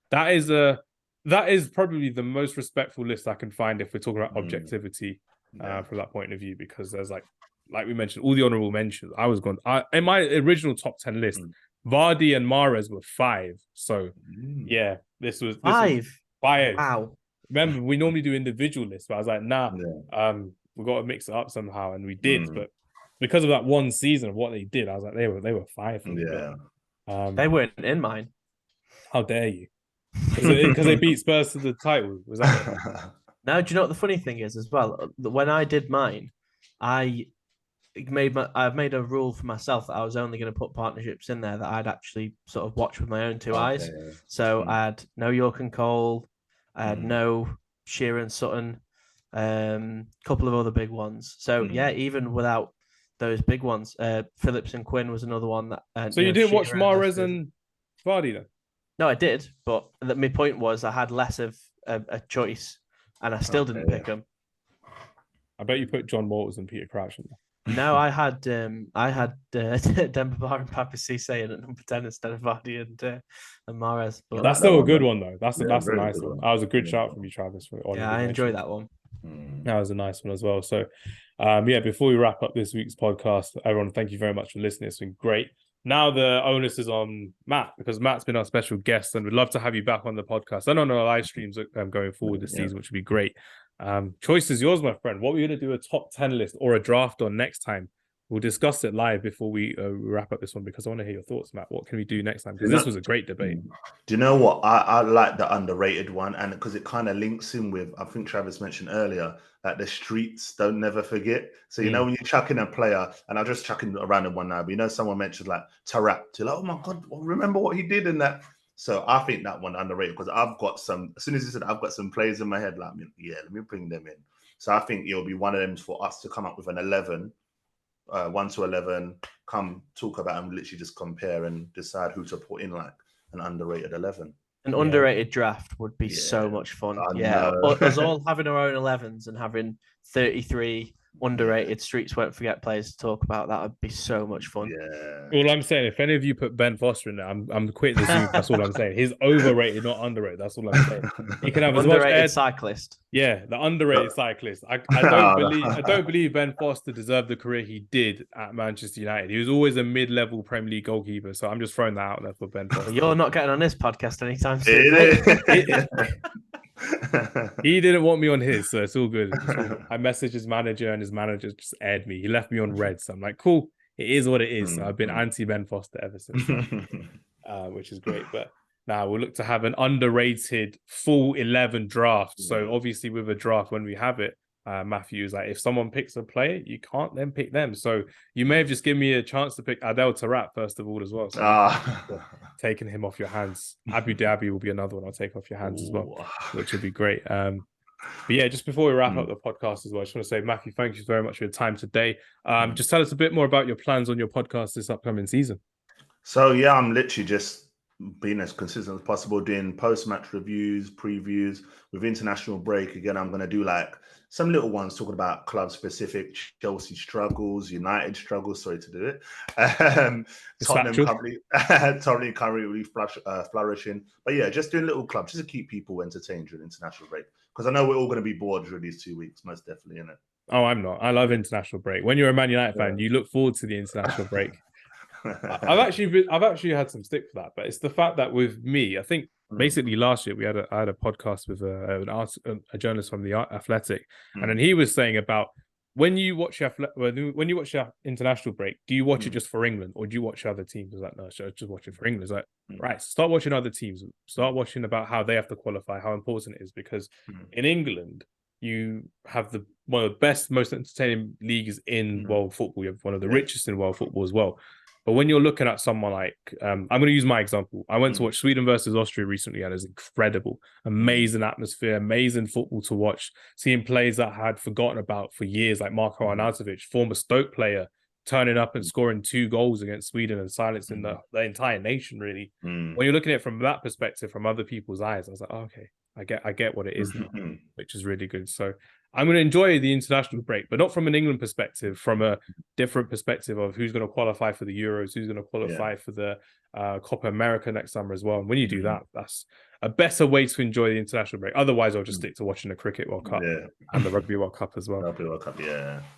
that is probably the most respectful list I can find if we're talking about objectivity from that point of view. Because there's like we mentioned, all the honourable mentions. In my original top 10 list, Vardy and Mahrez were 5. So, yeah, this was 5. 5. Wow. Remember, we normally do individual lists, but I was like, we've got to mix it up somehow. And we did. But because of that one season of what they did, I was like, they were 5. For me, but, they weren't in mine. How dare you? Because they beat Spurs to the title. Was that it? Now, do you know what the funny thing is as well? When I did mine, I've made a rule for myself that I was only going to put partnerships in there that I'd actually sort of watch with my own two eyes. So I had no Yorke and Cole, I had no Shearer and Sutton, couple of other big ones. So yeah, even without those big ones, Phillips and Quinn was another one that. So you didn't watch Mahrez and Vardy then? No, I did, but my point was I had less of a choice, and I still didn't pick them. I bet you put John Walters and Peter Crouch in there. No, I had Demba Ba and Papi Cisse in at number 10 instead of Vardy and Mahrez. But That's still a good one though. That's a very nice good one. one. That was a good Yeah. shout from you, Travis. For yeah, I enjoy that one. That was a nice one as well. So, yeah, before we wrap up this week's podcast, everyone, thank you very much for listening. It's been great. Now the onus is on Matt, because Matt's been our special guest and we'd love to have you back on the podcast and on our live streams going forward this season, which would be great. Choice is yours, my friend. What we're going to do, a top 10 list or a draft on next time? We'll discuss it live before we wrap up this one, because I want to hear your thoughts, Matt. What can we do next time? Because this was a great debate. Do you know what? I like the underrated one, and because it kind of links in with, I think Travis mentioned earlier, that the streets don't never forget. So, you know, when you chuck in a player, and I'll just chuck in a random one now, but you know, someone mentioned like Tarap, you're like, oh my God, remember what he did in that? So I think that one underrated, because I've got some, as soon as you said, I've got some players in my head, like, yeah, let me bring them in. So I think it'll be one of them for us to come up with an 11, 1 to 11, come talk about and literally just compare and decide who to put in like an underrated 11. An underrated draft would be so much fun. Us all having our own 11s and having 33 underrated streets won't forget players to talk about. That would be so much fun. Yeah. All I'm saying, if any of you put Ben Foster in there, I'm quitting the Zoom. That's all I'm saying. He's overrated, not underrated. That's all I'm saying. He can have as underrated much cyclist. Yeah, the underrated cyclist. I don't believe Ben Foster deserved the career he did at Manchester United. He was always a mid-level Premier League goalkeeper. So I'm just throwing that out there for Ben Foster. You're not getting on this podcast anytime soon. He didn't want me on his, so it's all good. I messaged his manager, and his manager just aired me. He left me on red, so I'm like, cool. It is what it is. So I've been anti-Ben Foster ever since, which is great. But now we'll look to have an underrated full 11 draft. So obviously with a draft, when we have it, Matthew is like, if someone picks a player, you can't then pick them. So you may have just given me a chance to pick Adel Taarabt first of all as well. So taking him off your hands. Abu Dhabi will be another one I'll take off your hands as well, which would be great. But yeah, just before we wrap up the podcast as well, I just want to say, Matthew, thank you very much for your time today. Just tell us a bit more about your plans on your podcast this upcoming season. So yeah, I'm literally just being as consistent as possible, doing post-match reviews, previews. With international break, again, I'm going to do like some little ones talking about club-specific Chelsea struggles, United struggles, sorry to do it. Tottenham currently really flourishing. But yeah, just doing little clubs just to keep people entertained during international break. Because I know we're all going to be bored during these 2 weeks, most definitely, innit? Oh, I'm not. I love international break. When you're a Man United fan, you look forward to the international break. I've actually had some stick for that, but it's the fact that with me, I think basically last year I had a podcast with a journalist from the Athletic, and then he was saying about when you watch your international break, do you watch it just for England or do you watch other teams? I was like, no, just watch it for England. It's like, right, so start watching other teams, start watching about how they have to qualify, how important it is, because in England you have one of the best, most entertaining leagues in world football. You have one of the richest in world football as well. But when you're looking at someone like, I'm going to use my example. I went to watch Sweden versus Austria recently, and it's incredible. Amazing atmosphere, amazing football to watch. Seeing players that I had forgotten about for years, like Marko Arnautovic, former Stoke player, turning up and scoring 2 goals against Sweden and silencing the entire nation, really. When you're looking at it from that perspective, from other people's eyes, I was like, oh, okay, I get what it is now, which is really good. So I'm going to enjoy the international break, but not from an England perspective, from a different perspective of who's going to qualify for the Euros, who's going to qualify for the Copa America next summer as well. And when you do that, that's a better way to enjoy the international break. Otherwise, I'll just stick to watching the Cricket World Cup and the Rugby World Cup as well. Rugby World Cup,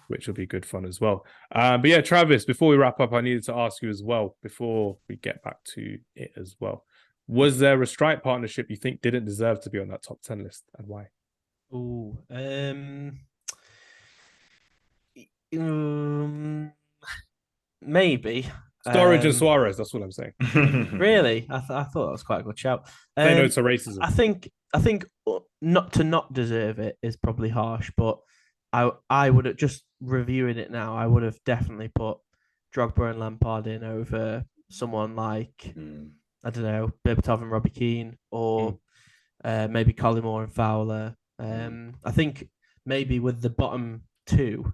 which will be good fun as well. But yeah, Travis, before we wrap up, I needed to ask you as well, before we get back to it as well. Was there a strike partnership you think didn't deserve to be on that top 10 list, and why? Maybe Sturridge and Suarez. That's what I'm saying. Really, I thought that was quite a good shout. Say no to racism. I think not deserve it is probably harsh, but I would have, just reviewing it now, I would have definitely put Drogba and Lampard in over someone like I don't know, Berbatov and Robbie Keane, or maybe Collymore and Fowler. I think maybe with the bottom 2,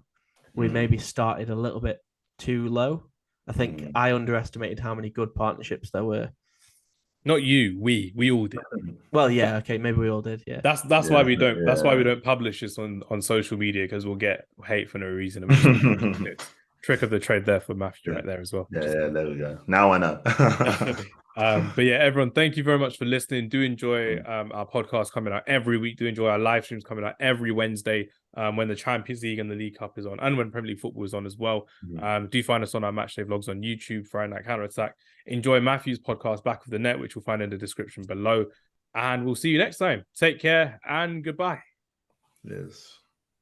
we maybe started a little bit too low. I think I underestimated how many good partnerships there were. Not you, we all did. Well, yeah, okay, maybe we all did. Yeah, that's why we don't. That's why we don't publish this on social media, because we'll get hate for no reason. trick of the trade there for Matthew right there as well. Yeah, there we go. Now I know. Definitely. But yeah, everyone, thank you very much for listening. Do enjoy our podcast coming out every week. Do enjoy our live streams coming out every Wednesday when the Champions League and the League Cup is on, and when Premier League football is on as well. Do find us on our Matchday vlogs on YouTube, Friday Night Counter Attack. Enjoy Matthew's podcast, Back of the Net, which you'll find in the description below. And we'll see you next time. Take care and goodbye. Yes.